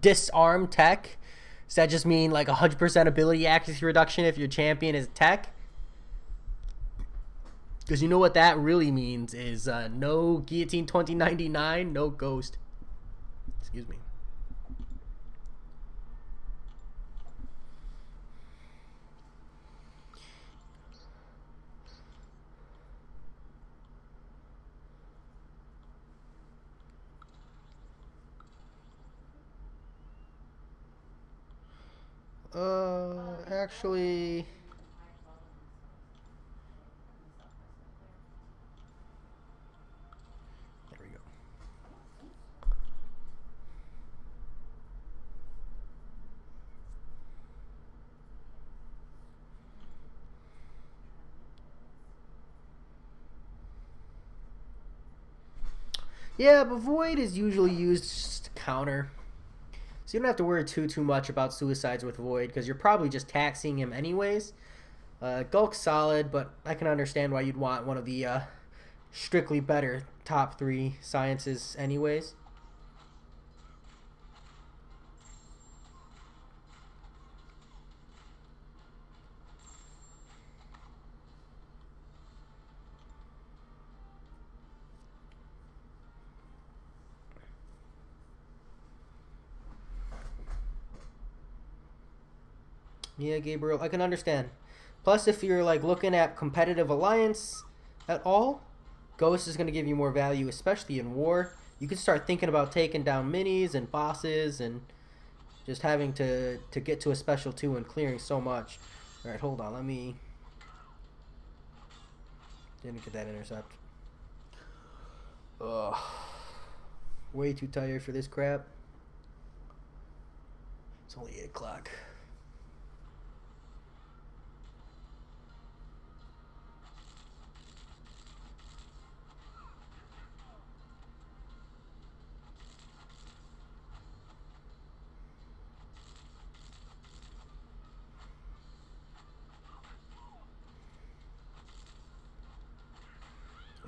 Disarm tech? Does that just mean like 100% ability accuracy reduction if your champion is tech? Because you know what that really means is no Guillotine 2099, no Ghost. Excuse me. Actually... There we go. Yeah, but Void is usually used just to counter. So you don't have to worry too much about suicides with Void because you're probably just taxing him anyways. Gulk's solid, but I can understand why you'd want one of the strictly better top 3 sciences anyways. Yeah, Gabriel, I can understand. Plus, if you're like looking at competitive alliance at all, Ghost is going to give you more value, especially in war. You can start thinking about taking down minis and bosses and just having to get to a special 2 and clearing so much. All right, hold on. Let me... Didn't get that intercept. Ugh. Way too tired for this crap. It's only 8 o'clock.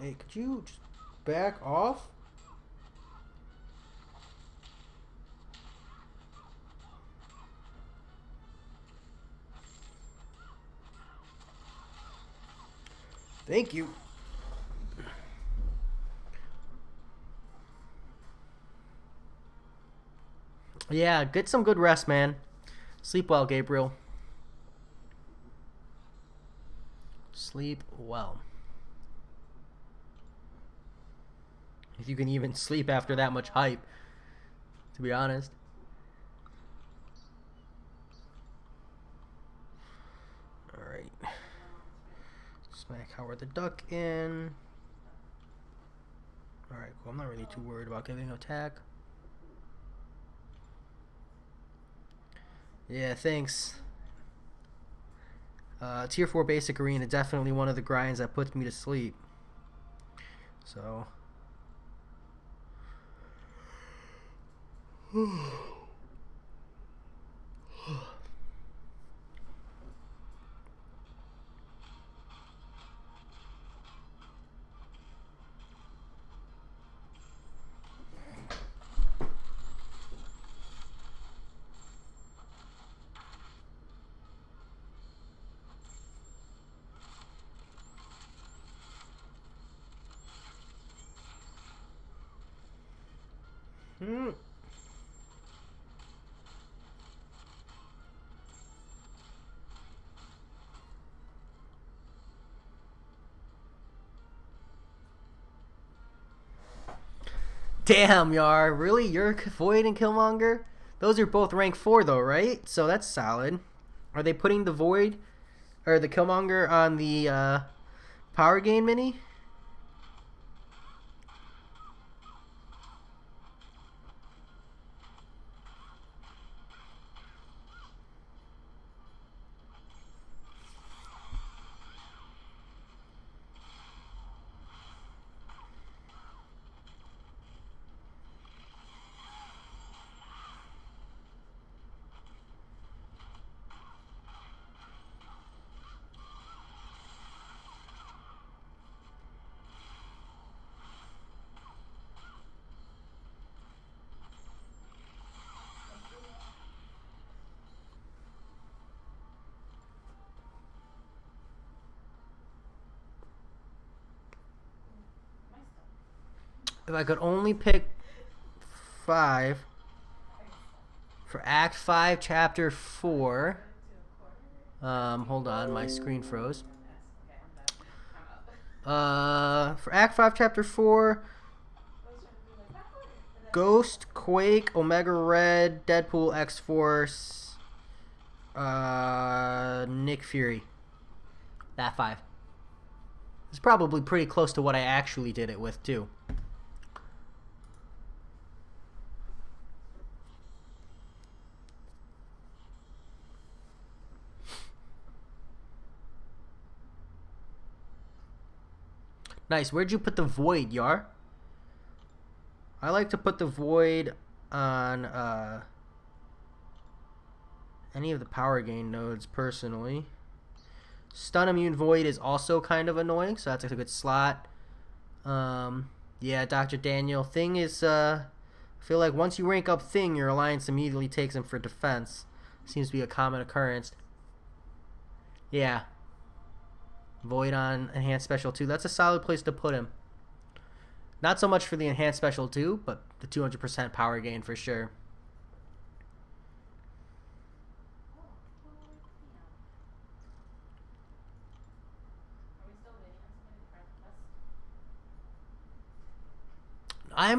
Hey, could you just back off? Thank you. Yeah, get some good rest, man. Sleep well, Gabriel. Sleep well. If you can even sleep after that much hype, to be honest. Alright. Smack Howard the Duck in. Alright, cool. I'm not really too worried about giving attack. Yeah, thanks. Tier 4 basic arena, definitely one of the grinds that puts me to sleep. So... Damn, Yar. Really? You're Void and Killmonger? Those are both rank 4, though, right? So that's solid. Are they putting the Void or the Killmonger on the Power Gain mini? If I could only pick 5 for Act 5, Chapter 4. Hold on, my screen froze. For Act 5, Chapter 4, Ghost, Quake, Omega Red, Deadpool, X-Force, Nick Fury. That 5. It's probably pretty close to what I actually did it with, too. Nice. Where'd you put the Void, Yar? I like to put the Void on any of the power gain nodes personally. Stun Immune Void is also kind of annoying, so that's a good slot. Yeah, Dr. Daniel. Thing is, I feel like once you rank up Thing, your alliance immediately takes him for defense. Seems to be a common occurrence. Yeah. Void on Enhanced Special 2. That's a solid place to put him. Not so much for the Enhanced Special 2, but the 200% power gain for sure. I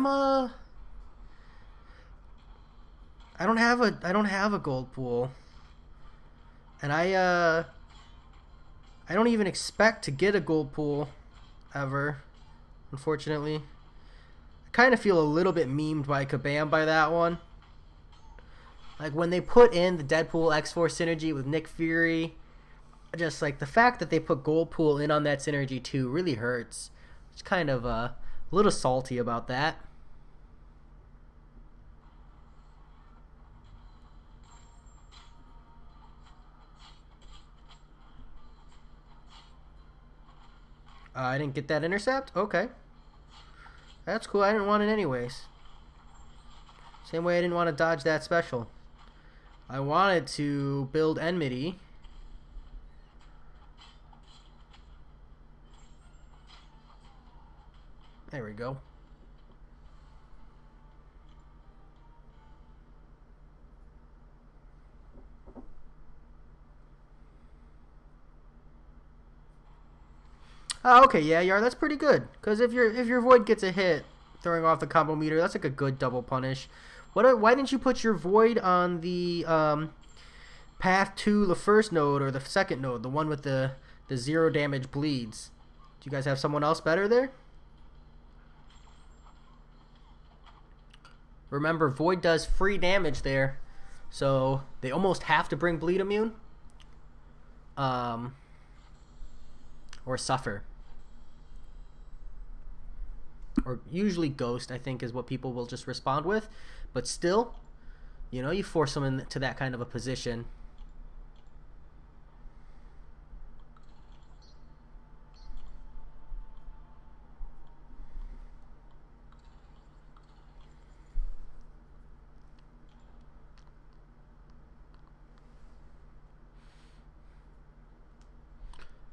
don't have a gold pool. And I don't even expect to get a gold pool ever, unfortunately. I kind of feel a little bit memed by Kabam by that one. Like when they put in the Deadpool X-Force synergy with Nick Fury, just like the fact that they put gold pool in on that synergy too really hurts. It's kind of a little salty about that. I didn't get that intercept? Okay. That's cool. I didn't want it anyways. Same way I didn't want to dodge that special. I wanted to build enmity. There we go. Oh, okay, yeah, Yar, that's pretty good. Because if your Void gets a hit, throwing off the combo meter, that's like a good double punish. Why didn't you put your Void on the path to the first node or the second node, the one with the 0 damage bleeds? Do you guys have someone else better there? Remember, Void does free damage there, so they almost have to bring bleed immune. Or suffer. Or usually ghost, I think, is what people will just respond with. But still, you know, you force them into that kind of a position.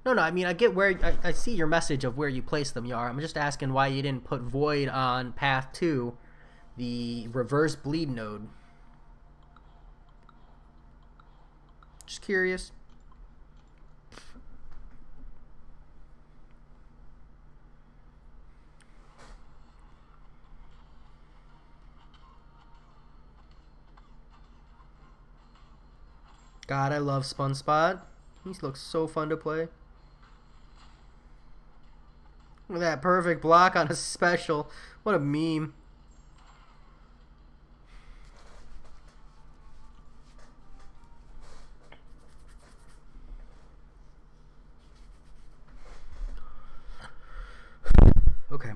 No, I mean, I get where I see your message of where you place them, Yar. I'm just asking why you didn't put Void on path 2, the reverse bleed node. Just curious. God, I love Spun Spot. He looks so fun to play. Look at that perfect block on a special. What a meme. Okay.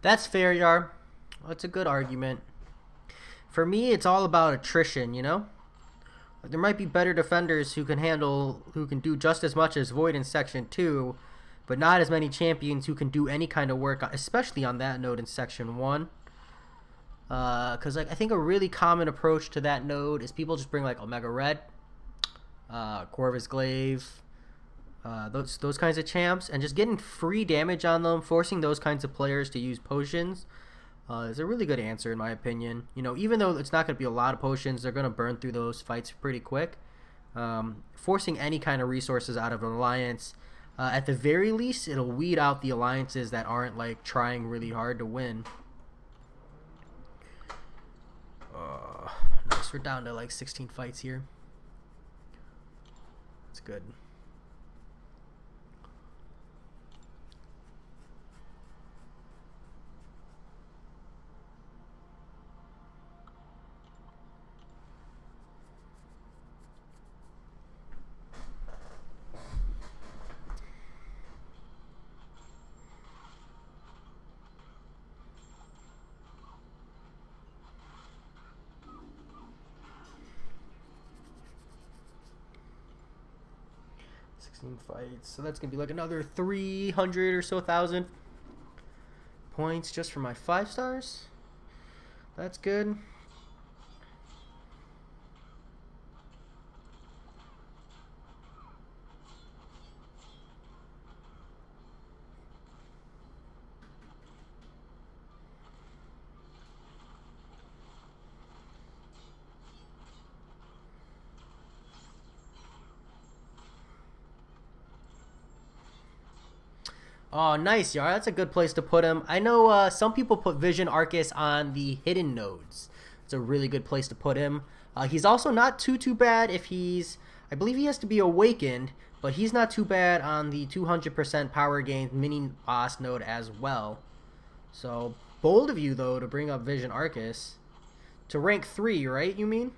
That's fair, Yar. That's a good argument. For me, it's all about attrition, you know? There might be better defenders who can do just as much as Void in Section 2, but not as many champions who can do any kind of work, especially on that node in Section 1. Because like I think a really common approach to that node is people just bring like Omega Red, Corvus Glaive, those kinds of champs, and just getting free damage on them, forcing those kinds of players to use potions is a really good answer in my opinion. You know, even though it's not going to be a lot of potions, they're going to burn through those fights pretty quick. Forcing any kind of resources out of an alliance, at the very least, it'll weed out the alliances that aren't like trying really hard to win. We're down to like 16 fights here. That's good. Fights, so that's gonna be like another 300 or so thousand points just for my 5 stars. That's good. Oh, nice, Yar. That's a good place to put him. I know some people put Vision Arcus on the hidden nodes. It's a really good place to put him. He's also not too bad if he's... I believe he has to be awakened, but he's not too bad on the 200% power gain mini boss node as well. So, bold of you, though, to bring up Vision Arcus. To rank 3, right, you mean?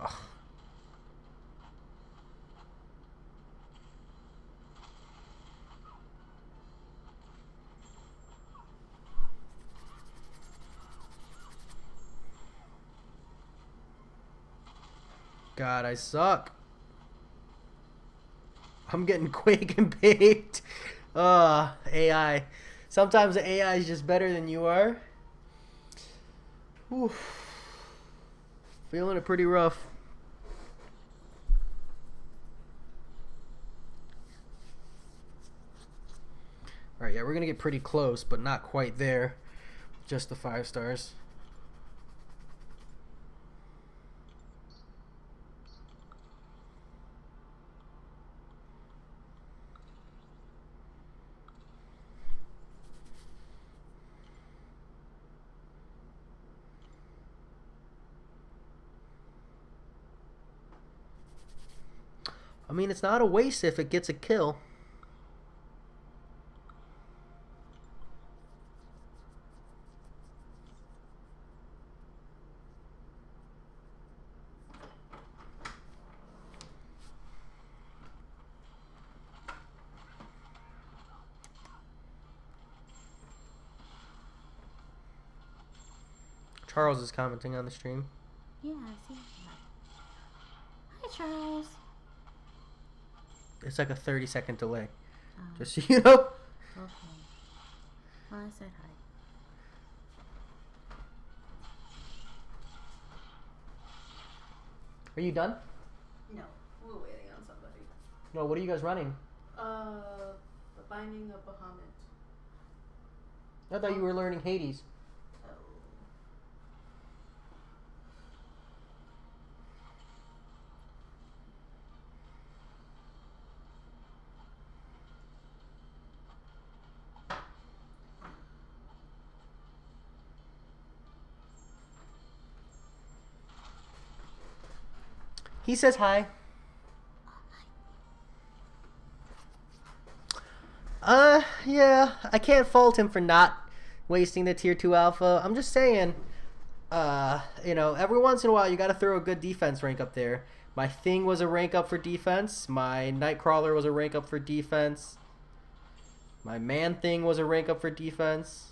Ugh. God, I suck. I'm getting Quake and baked. AI. Sometimes the AI is just better than you are. Oof. Feeling it pretty rough. Alright, yeah, we're going to get pretty close, but not quite there. Just the 5 stars. I mean, it's not a waste if it gets a kill. Charles is commenting on the stream. Yeah, I see that. Hi, Charles. It's like a 30-second delay. Oh. Just so you know. Okay. Well, I said hi. Are you done? No, we're waiting on somebody. No, what are you guys running? The Binding of Bahamut. I thought you were learning Hades. Oh. He says hi. Yeah, I can't fault him for not wasting the tier 2 alpha. I'm just saying, you know, every once in a while you gotta throw a good defense rank up there. My Thing was a rank up for defense. My Nightcrawler was a rank up for defense. My Man-Thing was a rank up for defense.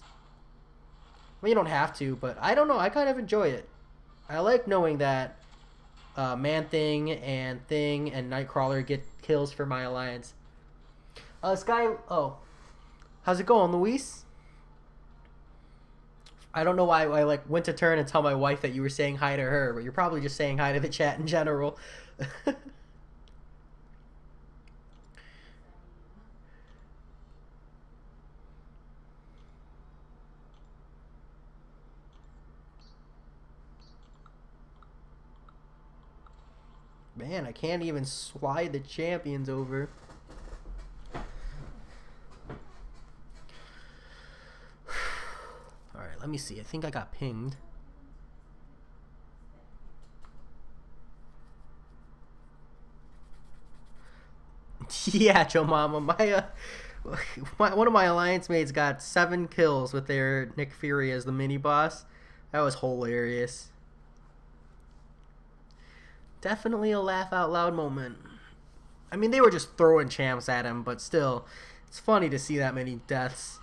Well, you don't have to, but I don't know. I kind of enjoy it. I like knowing that Man-Thing and Nightcrawler get kills for my alliance. Oh, how's it going, Luis? I don't know why I like went to turn and tell my wife that you were saying hi to her, but you're probably just saying hi to the chat in general. Man, I can't even slide the champions over. Alright, let me see. I think I got pinged. Yeah, Joe Mama. One of my alliance mates got 7 kills with their Nick Fury as the mini boss. That was hilarious. Definitely a laugh out loud moment. I mean, they were just throwing champs at him, but still, it's funny to see that many deaths.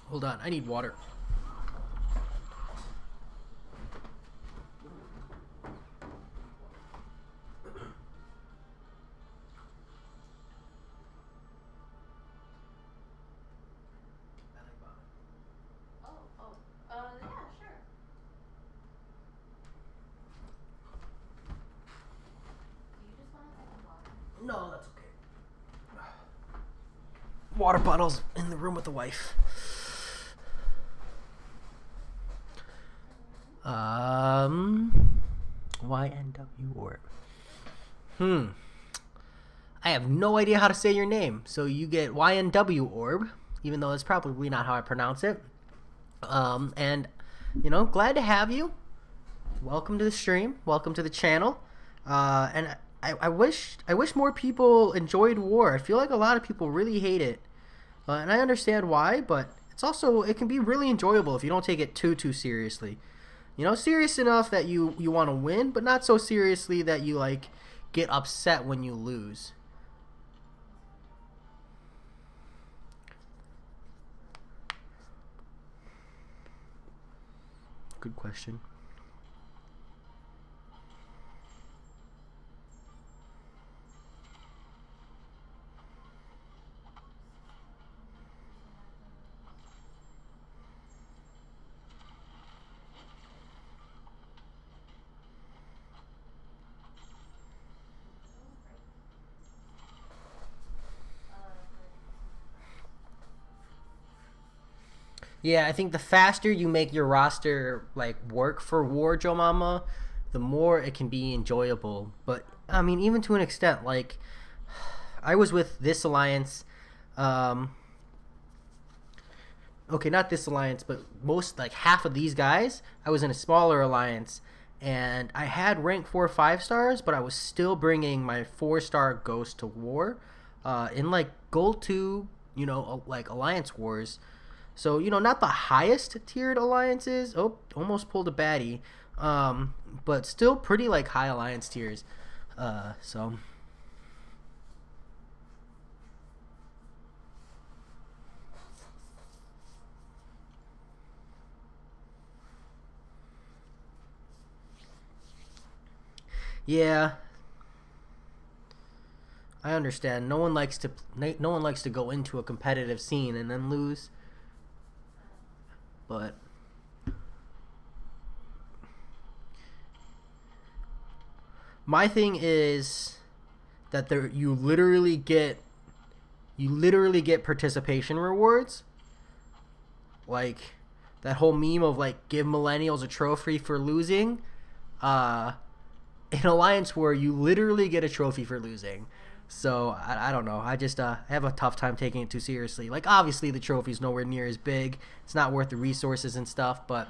Hold on, I need water. Yeah, sure. Do you just want to take water? No, that's okay. Water bottles in the room with the wife. YNW orb. I have no idea how to say your name, so you get YNW orb, even though that's probably not how I pronounce it. And you know, glad to have you. Welcome to the stream. Welcome to the channel. And I wish more people enjoyed war. I feel like a lot of people really hate it, and I understand why. But it can be really enjoyable if you don't take it too seriously. You know, serious enough that you want to win, but not so seriously that you like get upset when you lose. Good question. Yeah, I think the faster you make your roster like work for war, Joe Mama, the more it can be enjoyable. But I mean, even to an extent, like I was with this alliance. Okay, not this alliance, but most like half of these guys, I was in a smaller alliance, and I had rank 4 5 stars, but I was still bringing my 4-star ghost to war, in like gold 2, you know, like alliance wars. So, you know, not the highest tiered alliances. Oh, almost pulled a baddie. But still pretty like high alliance tiers. So yeah, I understand. No one likes to go into a competitive scene and then lose. But my thing is that you literally get participation rewards. Like that whole meme of like give millennials a trophy for losing. In Alliance War, you literally get a trophy for losing. So I don't know. I just have a tough time taking it too seriously. Like obviously the trophy's nowhere near as big. It's not worth the resources and stuff. But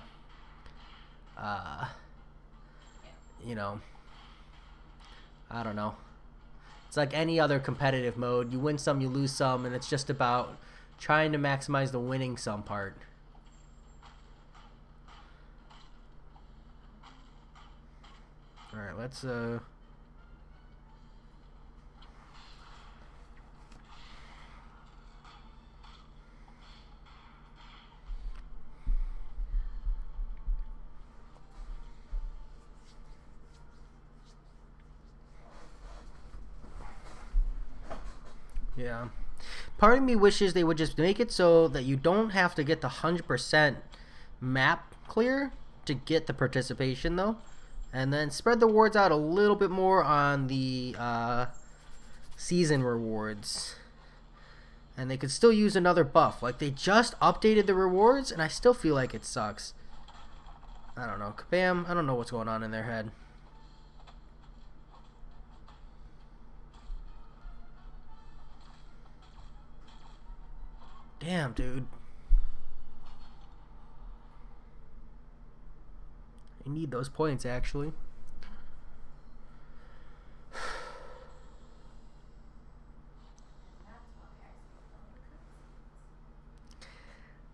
you know, I don't know. It's like any other competitive mode. You win some, you lose some, and it's just about trying to maximize the winning some part. All right, let's yeah. Part of me wishes they would just make it so that you don't have to get the 100% map clear to get the participation, though. And then spread the rewards out a little bit more on the season rewards. And they could still use another buff. Like, they just updated the rewards, and I still feel like it sucks. I don't know. Kabam, I don't know what's going on in their head. Damn, dude. I need those points, actually.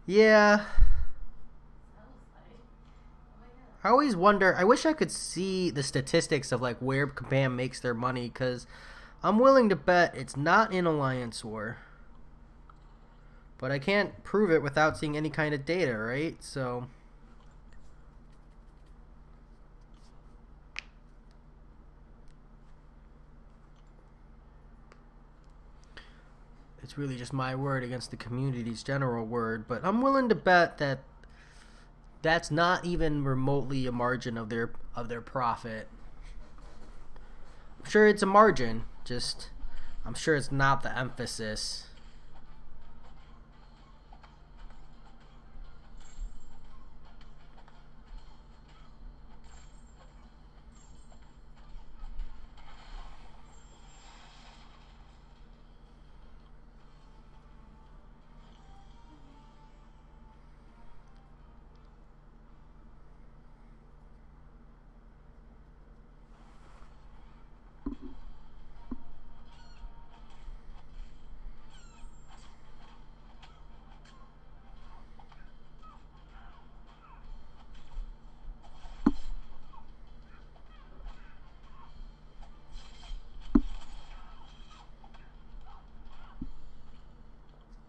Yeah. I always wonder. I wish I could see the statistics of like where Kabam makes their money, because I'm willing to bet it's not in Alliance War. But I can't prove it without seeing any kind of data, right? So it's really just my word against the community's general word. But I'm willing to bet that that's not even remotely a margin of their profit. I'm sure it's a margin, just I'm sure it's not the emphasis.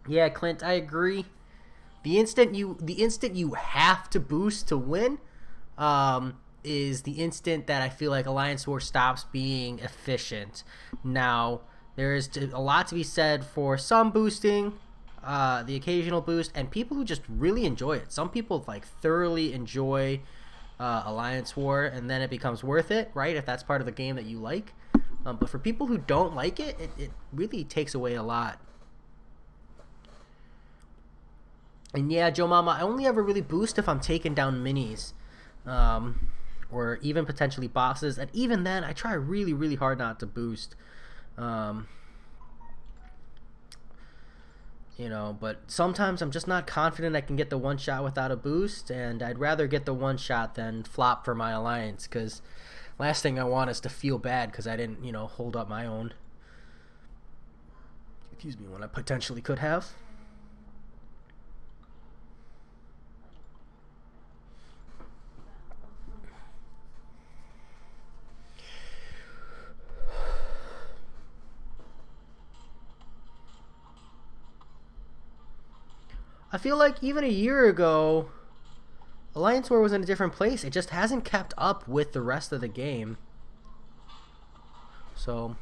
Yeah, Clint, I agree. The instant you have to boost to win, is the instant that I feel like Alliance War stops being efficient. Now, there is a lot to be said for some boosting, the occasional boost, and people who just really enjoy it. Some people like thoroughly enjoy Alliance War, and then it becomes worth it, right? If that's part of the game that you like. But for people who don't like it, it really takes away a lot. And yeah, Joe Mama, I only ever really boost if I'm taking down minis, or even potentially bosses. And even then, I try really, really hard not to boost. Um, but sometimes I'm just not confident I can get the one shot without a boost, and I'd rather get the one shot than flop for my alliance, because last thing I want is to feel bad because I didn't, hold up my own. Excuse me, when I potentially could have. I feel like even a year ago, Alliance War was in a different place. It just hasn't kept up with the rest of the game. So,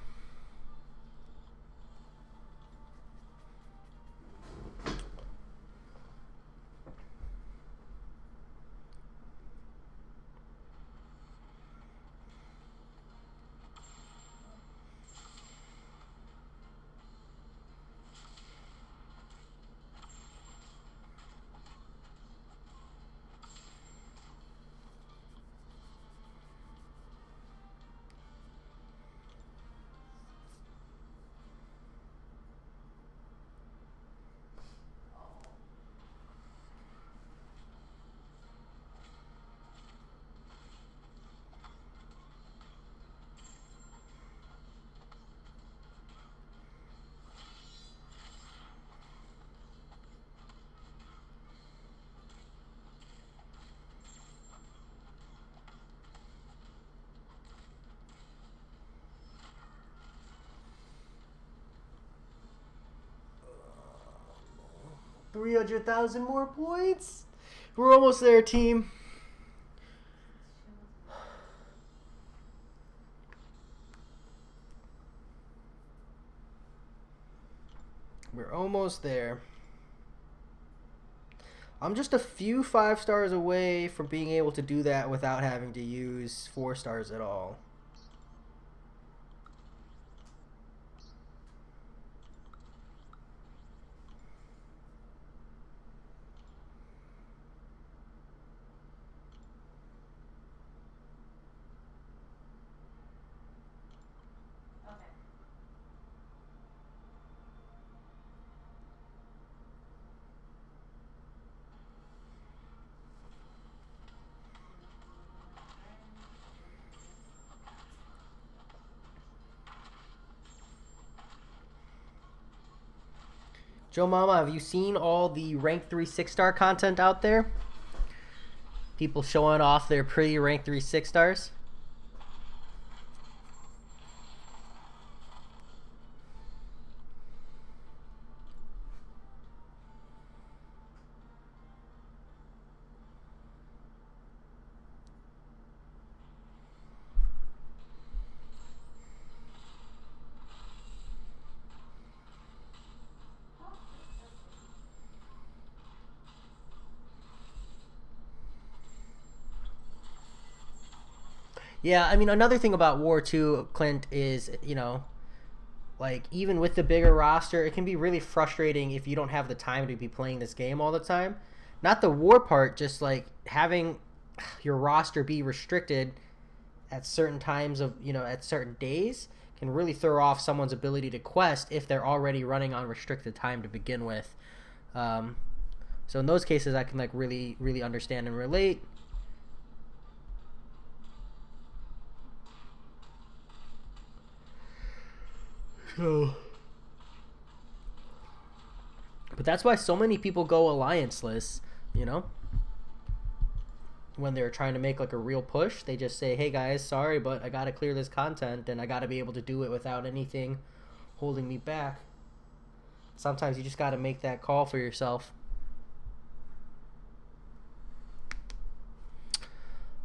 $300,000 more points. We're almost there, team. We're almost there. I'm just a few 5 stars away from being able to do that without having to use 4 stars at all. Joe Mama, have you seen all the rank 3 6-star content out there? People showing off their pretty rank 3 6-stars. Yeah, I mean, another thing about War 2, Clint, is, like, even with the bigger roster, it can be really frustrating if you don't have the time to be playing this game all the time. Not the war part, just, like, having your roster be restricted at certain times of, at certain days can really throw off someone's ability to quest if they're already running on restricted time to begin with. So in those cases, I can, like, really, really understand and relate. So, but that's why so many people go allianceless, when they're trying to make like a real push. They just say, hey guys, sorry, but I gotta clear this content and I gotta be able to do it without anything holding me back. Sometimes you just gotta make that call for yourself.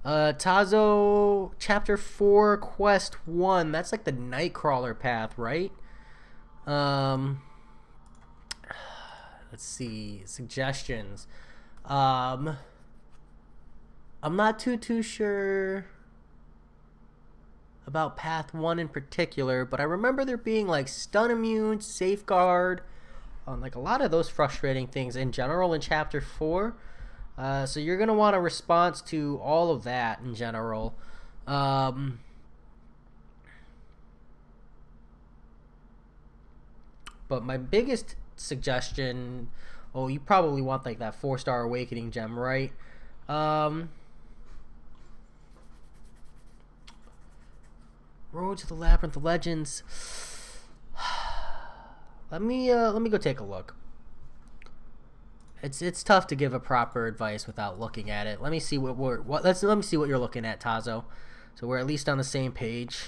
Tazo Chapter 4 Quest 1. That's like the Nightcrawler path, right? Let's see. Suggestions. I'm not too sure about path 1 in particular, but I remember there being like stun immune, safeguard, like a lot of those frustrating things in general in Chapter 4. So you're going to want a response to all of that in general. But my biggest suggestion... Oh, you probably want like that 4-star Awakening gem, right? Road to the Labyrinth of Legends. Let me go take a look. It's tough to give a proper advice without looking at it. Let me see let me see what you're looking at, Tazo. So we're at least on the same page.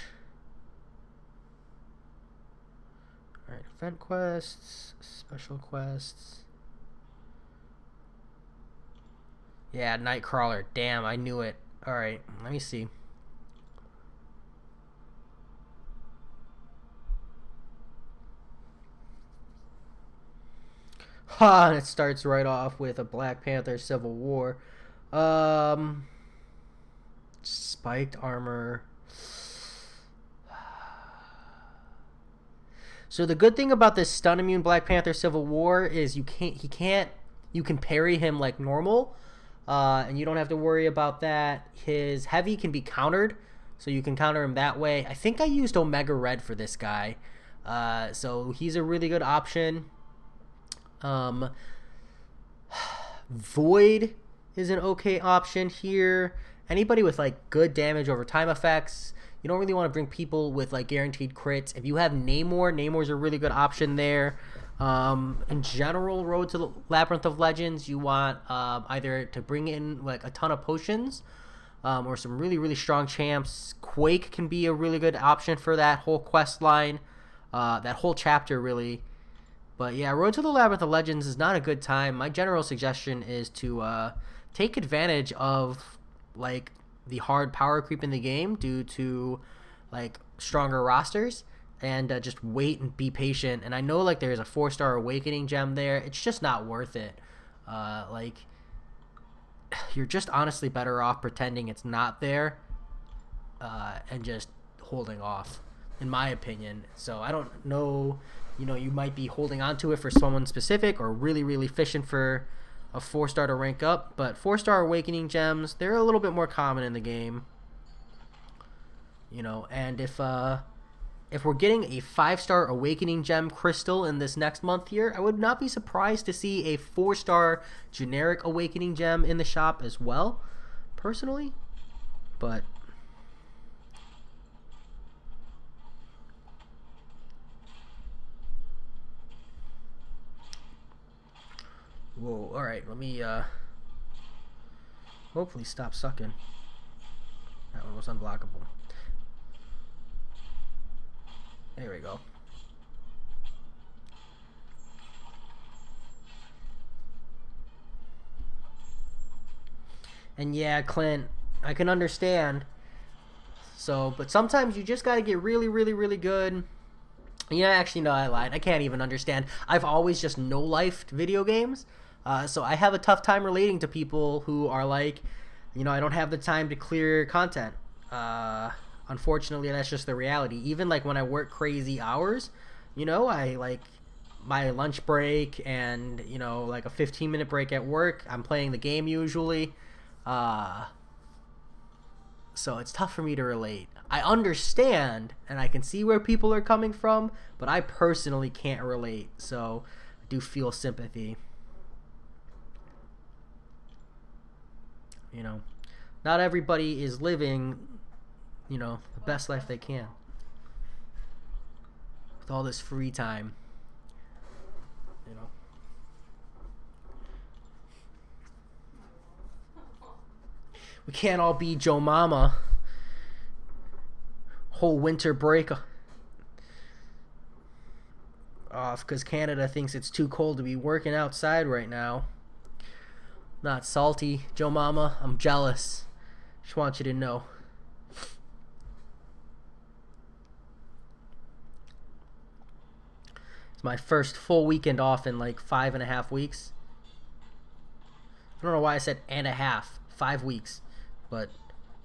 All right, event quests, special quests. Yeah, Nightcrawler. Damn, I knew it. All right, let me see. Ha! It starts right off with a Black Panther Civil War. Spiked armor. So the good thing about this stun immune Black Panther Civil War is you can parry him like normal, and you don't have to worry about that. His heavy can be countered, so you can counter him that way. I think I used Omega Red for this guy, so he's a really good option. Void is an okay option here. Anybody with like good damage over time effects. You don't really want to bring people with like guaranteed crits. If you have Namor's a really good option there. In general, Road to the Labyrinth of Legends, you want either to bring in like a ton of potions, or some really, really strong champs. Quake can be a really good option for that whole quest line, that whole chapter really. But yeah, Road to the Labyrinth of Legends is not a good time. My general suggestion is to take advantage of like the hard power creep in the game due to like stronger rosters, and just wait and be patient. And I know like there's a 4-star Awakening gem there. It's just not worth it. Like you're just honestly better off pretending it's not there, and just holding off, in my opinion. So I don't know. You might be holding on to it for someone specific or really, really fishing for a 4-star to rank up. But 4-star Awakening gems, they're a little bit more common in the game. And if we're getting a 5-star Awakening gem crystal in this next month here, I would not be surprised to see a 4-star generic Awakening gem in the shop as well, personally. But... Whoa, alright, let me hopefully stop sucking. That one was unblockable. There we go. And yeah, Clint, I can understand. So, but sometimes you just gotta get really, really, really good. Yeah, actually, no, I lied. I can't even understand. I've always just no-lifed video games. So I have a tough time relating to people who are like, I don't have the time to clear content. Unfortunately, that's just the reality. Even like when I work crazy hours, I like my lunch break and, like a 15-minute break at work. I'm playing the game usually. So it's tough for me to relate. I understand and I can see where people are coming from, but I personally can't relate. So I do feel sympathy. Not everybody is living, the best life they can with all this free time. We can't all be Joe Mama. Whole winter break off because Canada thinks it's too cold to be working outside right now. Not salty, Joe Mama. I'm jealous. Just want you to know. It's my first full weekend off in like 5.5 weeks. I don't know why I said and a half. 5 weeks. But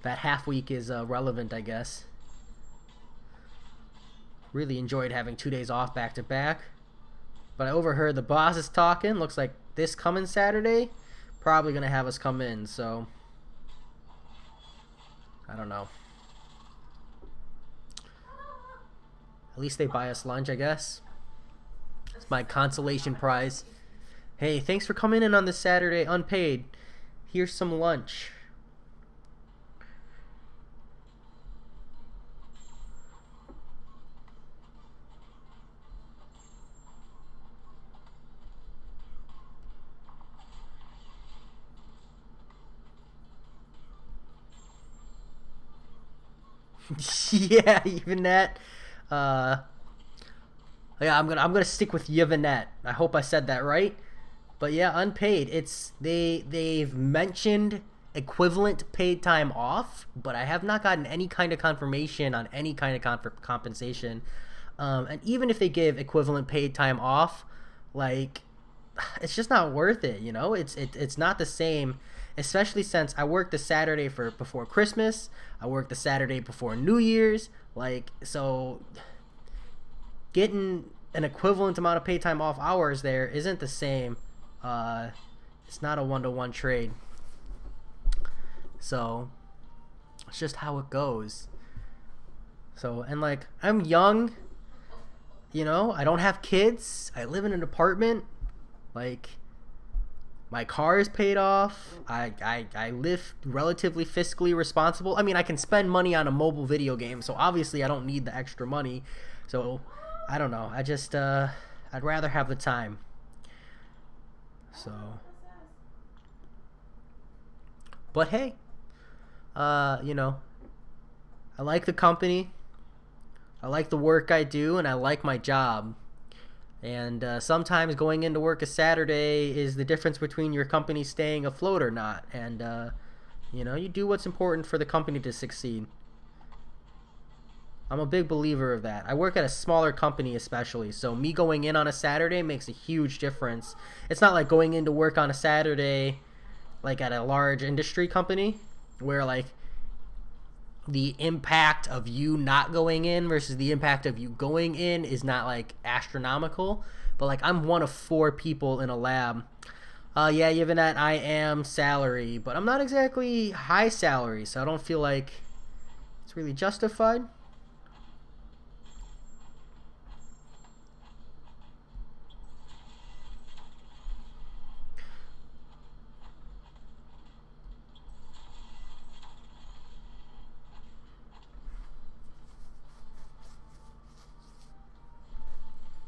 that half week is relevant, I guess. Really enjoyed having 2 days off back to back. But I overheard the boss is talking. Looks like this coming Saturday, probably going to have us come in. So, I don't know. At least they buy us lunch, I guess. It's my consolation prize. Hey, thanks for coming in on this Saturday unpaid. Here's some lunch. Yeah, even that. Yeah, I'm gonna stick with Yvonette. I hope I said that right. But yeah, unpaid. They've mentioned equivalent paid time off, but I have not gotten any kind of confirmation on any kind of compensation. And even if they give equivalent paid time off, like it's just not worth it. It's not the same. Especially since I worked the Saturday before Christmas, I worked the Saturday before New Year's, so getting an equivalent amount of paid time off hours there isn't the same. It's not a one-to-one trade. So it's just how it goes. So, and I'm young, I don't have kids. I live in an apartment. My car is paid off. I live relatively fiscally responsible. I mean, I can spend money on a mobile video game, so obviously I don't need the extra money. So, I don't know. I'd rather have the time. So, but hey, I like the company. I like the work I do, and I like my job. And sometimes going into work a Saturday is the difference between your company staying afloat or not. And, you do what's important for the company to succeed. I'm a big believer of that. I work at a smaller company especially, so me going in on a Saturday makes a huge difference. It's not like going into work on a Saturday like at a large industry company where the impact of you not going in versus the impact of you going in is not astronomical, but I'm one of 4 people in a lab. Yeah, even that I am salary, but I'm not exactly high salary, so I don't feel like it's really justified.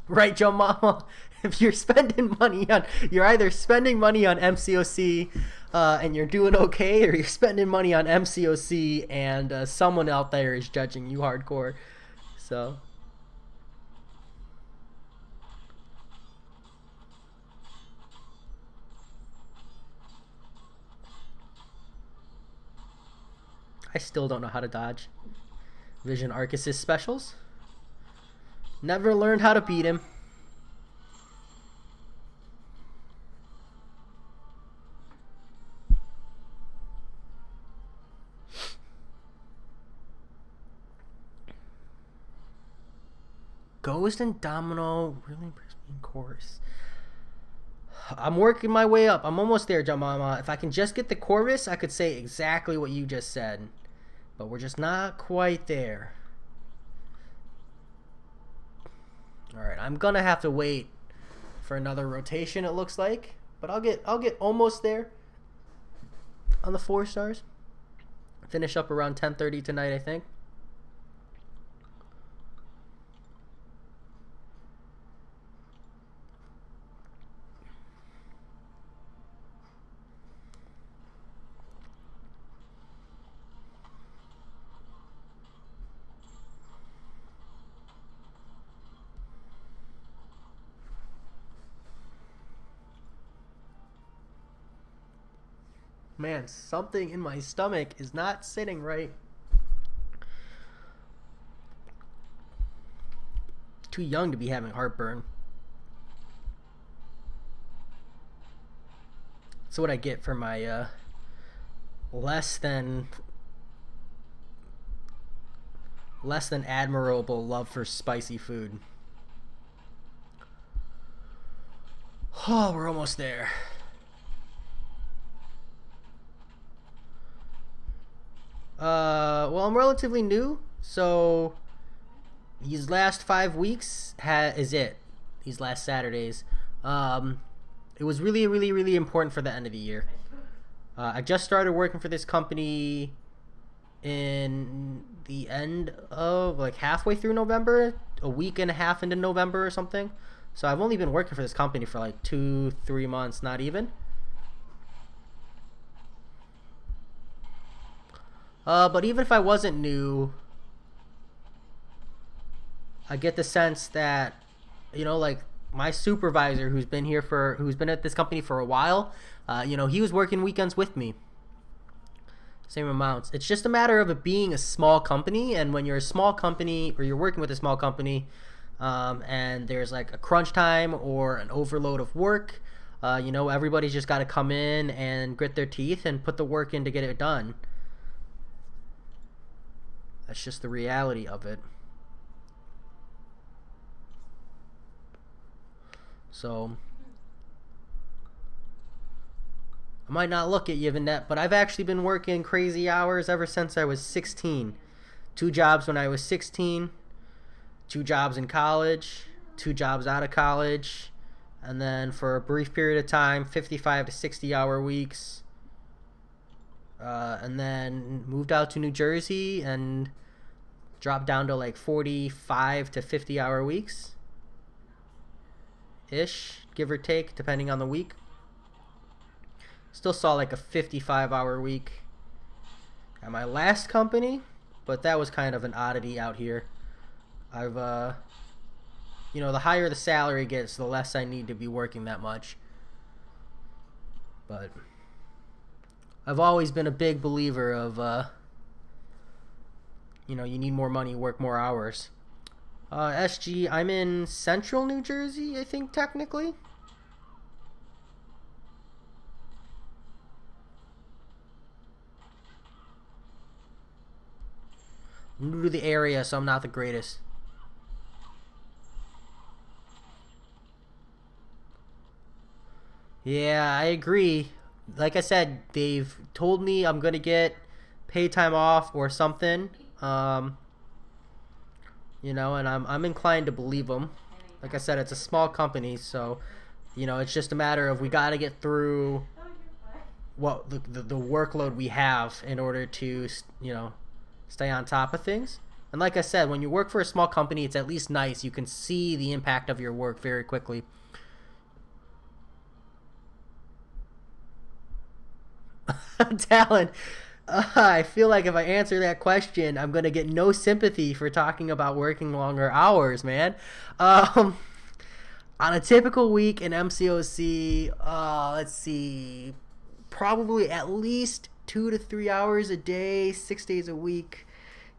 Right, Joe Mama? If you're spending money on, you're either spending money on MCOC and you're doing okay, or you're spending money on MCOC and someone out there is judging you hardcore. So. I still don't know how to dodge Vision Arcus's specials. Never learned how to beat him. Ghost and Domino really impressed me in chorus. I'm working my way up. I'm almost there, Jamama. If I can just get the chorus, I could say exactly what you just said. But we're just not quite there. Alright, I'm gonna have to wait for another rotation, it looks like. But I'll get almost there on the 4 stars. Finish up around 10:30 tonight, I think. Man, something in my stomach is not sitting right. Too young to be having heartburn. That's what I get for my less than admirable love for spicy food. Oh, we're almost there. Well, I'm relatively new, so these last 5 weeks is it. These last Saturdays. It was really, really, really important for the end of the year. I just started working for this company in the end of, like, halfway through November, a week and a half into November or something. So I've only been working for this company for like 2-3 months, not even. But even if I wasn't new, I get the sense that, you know, like my supervisor who's been at this company for a while, you know, he was working weekends with me. Same amounts. It's just a matter of it being a small company, and when you're a small company or you're working with a small company, and there's like a crunch time or an overload of work, you know, everybody's just got to come in and grit their teeth and put the work in to get it done. That's just the reality of it. So, I might not look at you, Vanette, but I've actually been working crazy hours ever since I was 16. 2 jobs when I was 16, 2 jobs in college, 2 jobs out of college, and then for a brief period of time, 55 to 60 hour weeks. And then moved out to New Jersey and dropped down to like 45 to 50 hour weeks ish, give or take, depending on the week. Still saw like a 55 hour week at my last company, but that was kind of an oddity out here. I've you know, the higher the salary gets, the less I need to be working that much. But I've always been a big believer of, you know, you need more money, work more hours. SG, I'm in central New Jersey, I think, technically. I'm new to the area, so I'm not the greatest. Yeah, I agree. Like I said, they've told me I'm gonna get paid time off or something. You know, and I'm inclined to believe them. Like I said, it's a small company, so you know, it's just a matter of we got to get through what the workload we have in order to, you know, stay on top of things. And like I said, when you work for a small company, it's at least nice. You can see the impact of your work very quickly. Talon, I feel like if I answer that question, I'm going to get no sympathy for talking about working longer hours, man. On a typical week in MCOC, let's see, probably at least 2 to 3 hours a day, 6 days a week,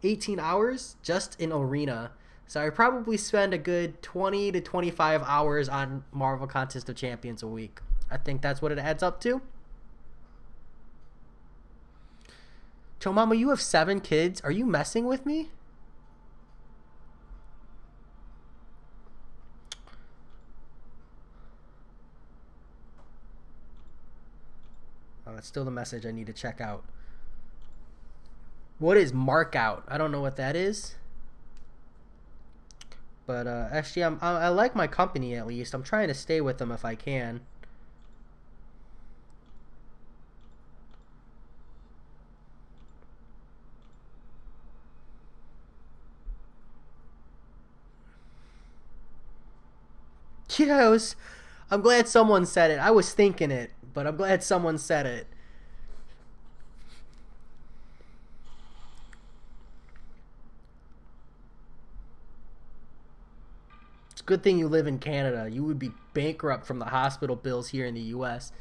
18 hours just in arena. So I probably spend a good 20 to 25 hours on Marvel Contest of Champions a week. I think that's what it adds up to. Cho Mama, you have 7 kids. Are you messing with me? Oh, that's still the message I need to check out. What is mark out? I don't know what that is. But actually, I like my company at least. I'm trying to stay with them if I can. Yeah, I'm glad someone said it. I was thinking it, but I'm glad someone said it. It's a good thing you live in Canada. You would be bankrupt from the hospital bills here in the US.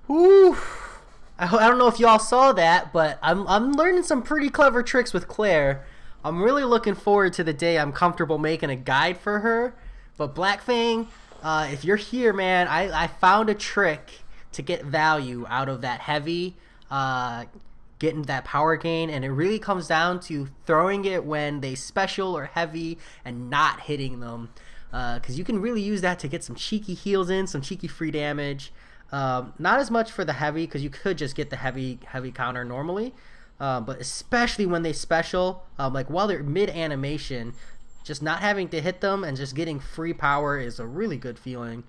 Whew. I don't know if y'all saw that, but I'm learning some pretty clever tricks with Claire. I'm really looking forward to the day I'm comfortable making a guide for her. But Black Fang, if you're here, man, I found a trick to get value out of that heavy, getting that power gain, and it really comes down to throwing it when they special or heavy and not hitting them. Because you can really use that to get some cheeky heals in, some cheeky free damage. Not as much for the heavy, because you could just get the heavy counter normally, but especially when they special, like while they're mid animation, just not having to hit them and just getting free power is a really good feeling.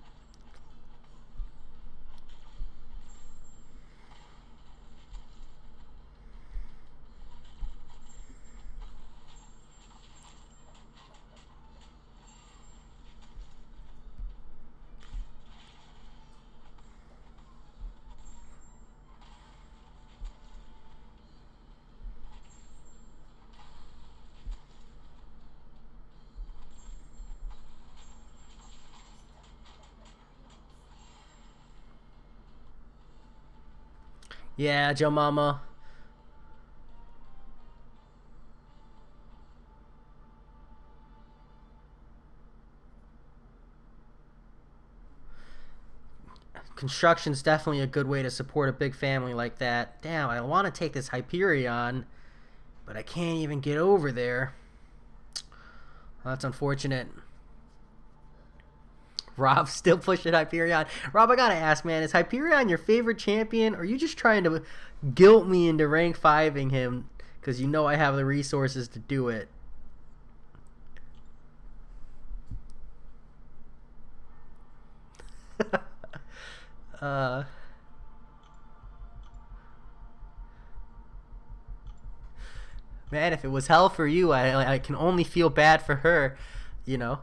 Yeah, Joe Mama. Construction's definitely a good way to support a big family like that. Damn, I want to take this Hyperion, but I can't even get over there. Well, that's unfortunate. Rob still pushing Hyperion. Rob, I gotta ask, man, is Hyperion your favorite champion, or are you just trying to guilt me into rank 5ing him because you know I have the resources to do it? Man, if it was hell for you, I can only feel bad for her, you know.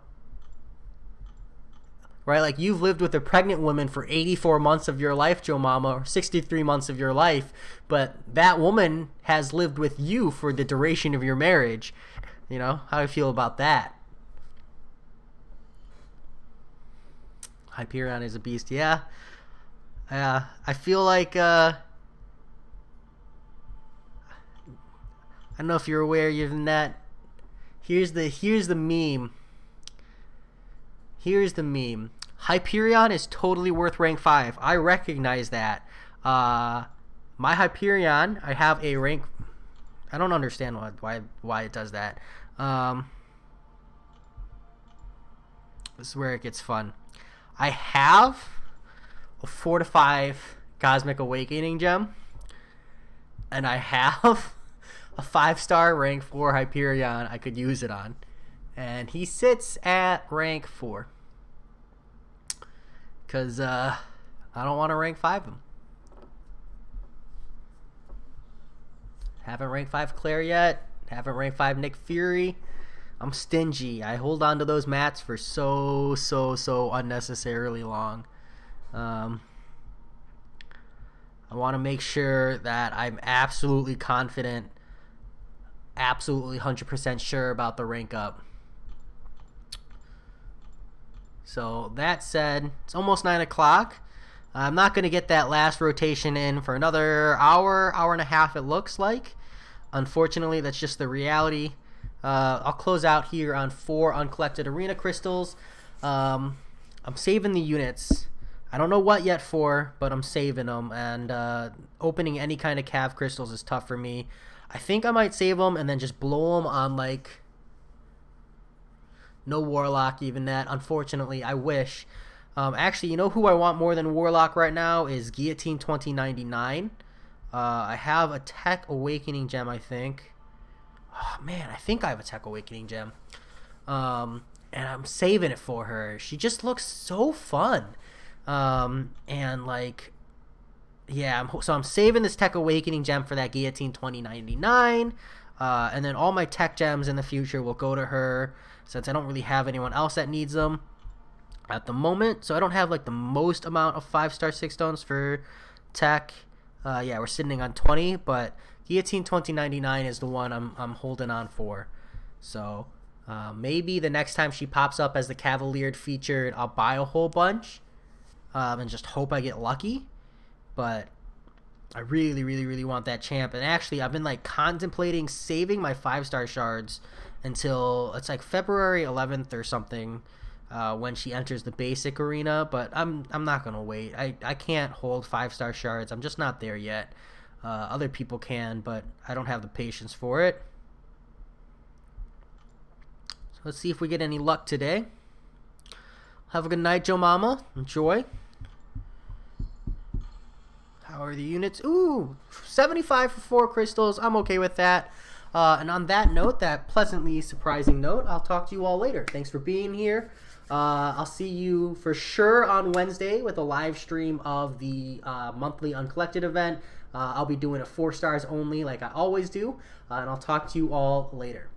right? Like, you've lived with a pregnant woman for 84 months of your life, Joe Mama, or 63 months of your life, but that woman has lived with you for the duration of your marriage. You know, how do you feel about that? Hyperion is a beast. Yeah. I feel like, I don't know if you're aware of that. Here's the meme. Here's the meme. Hyperion is totally worth rank 5. I recognize that. My Hyperion, I have a rank... I don't understand why it does that. This is where it gets fun. I have a 4 to 5 Cosmic Awakening gem, and I have a 5-star rank 4 Hyperion I could use it on, and he sits at rank 4 because I don't want to rank 5 him. Haven't rank 5 Claire yet. Haven't rank 5 Nick Fury. I'm stingy. I hold on to those mats for so unnecessarily long. I want to make sure that I'm absolutely confident, absolutely 100% sure about the rank up. So that said, it's almost 9 o'clock. I'm not going to get that last rotation in for another hour and a half, it looks like. Unfortunately, that's just the reality. I'll close out here on 4 uncollected arena crystals. I'm saving the units. I don't know what yet for, but I'm saving them. And opening any kind of cav crystals is tough for me. I think I might save them and then just blow them on, like, no Warlock, even that. Unfortunately, I wish. Actually, you know who I want more than Warlock right now is Guillotine 2099. I have a Tech Awakening gem, I think. Oh, man, I think I have a Tech Awakening gem. And I'm saving it for her. She just looks so fun. And, like, yeah, so I'm saving this Tech Awakening gem for that Guillotine 2099. And then all my Tech gems in the future will go to her, since I don't really have anyone else that needs them at the moment. So I don't have, like, the most amount of 5-star 6 stones for Tech. Yeah, we're sitting on 20, but Guillotine 2099 is the one I'm holding on for. So maybe the next time she pops up as the Cavalier featured, I'll buy a whole bunch and just hope I get lucky. But I really want that champ. And actually, I've been, like, contemplating saving my 5-star shards until it's like February 11th or something, when she enters the basic arena. But I'm not gonna wait. I can't hold 5-star shards. I'm just not there yet. Other people can, but I don't have the patience for it. So let's see if we get any luck today. Have a good night, Joe Mama. Enjoy. How are the units? Ooh, 75 for 4 crystals. I'm okay with that. And on that note, that pleasantly surprising note, I'll talk to you all later. Thanks for being here. I'll see you for sure on Wednesday with a live stream of the monthly Uncollected event. I'll be doing a 4 stars only like I always do. And I'll talk to you all later.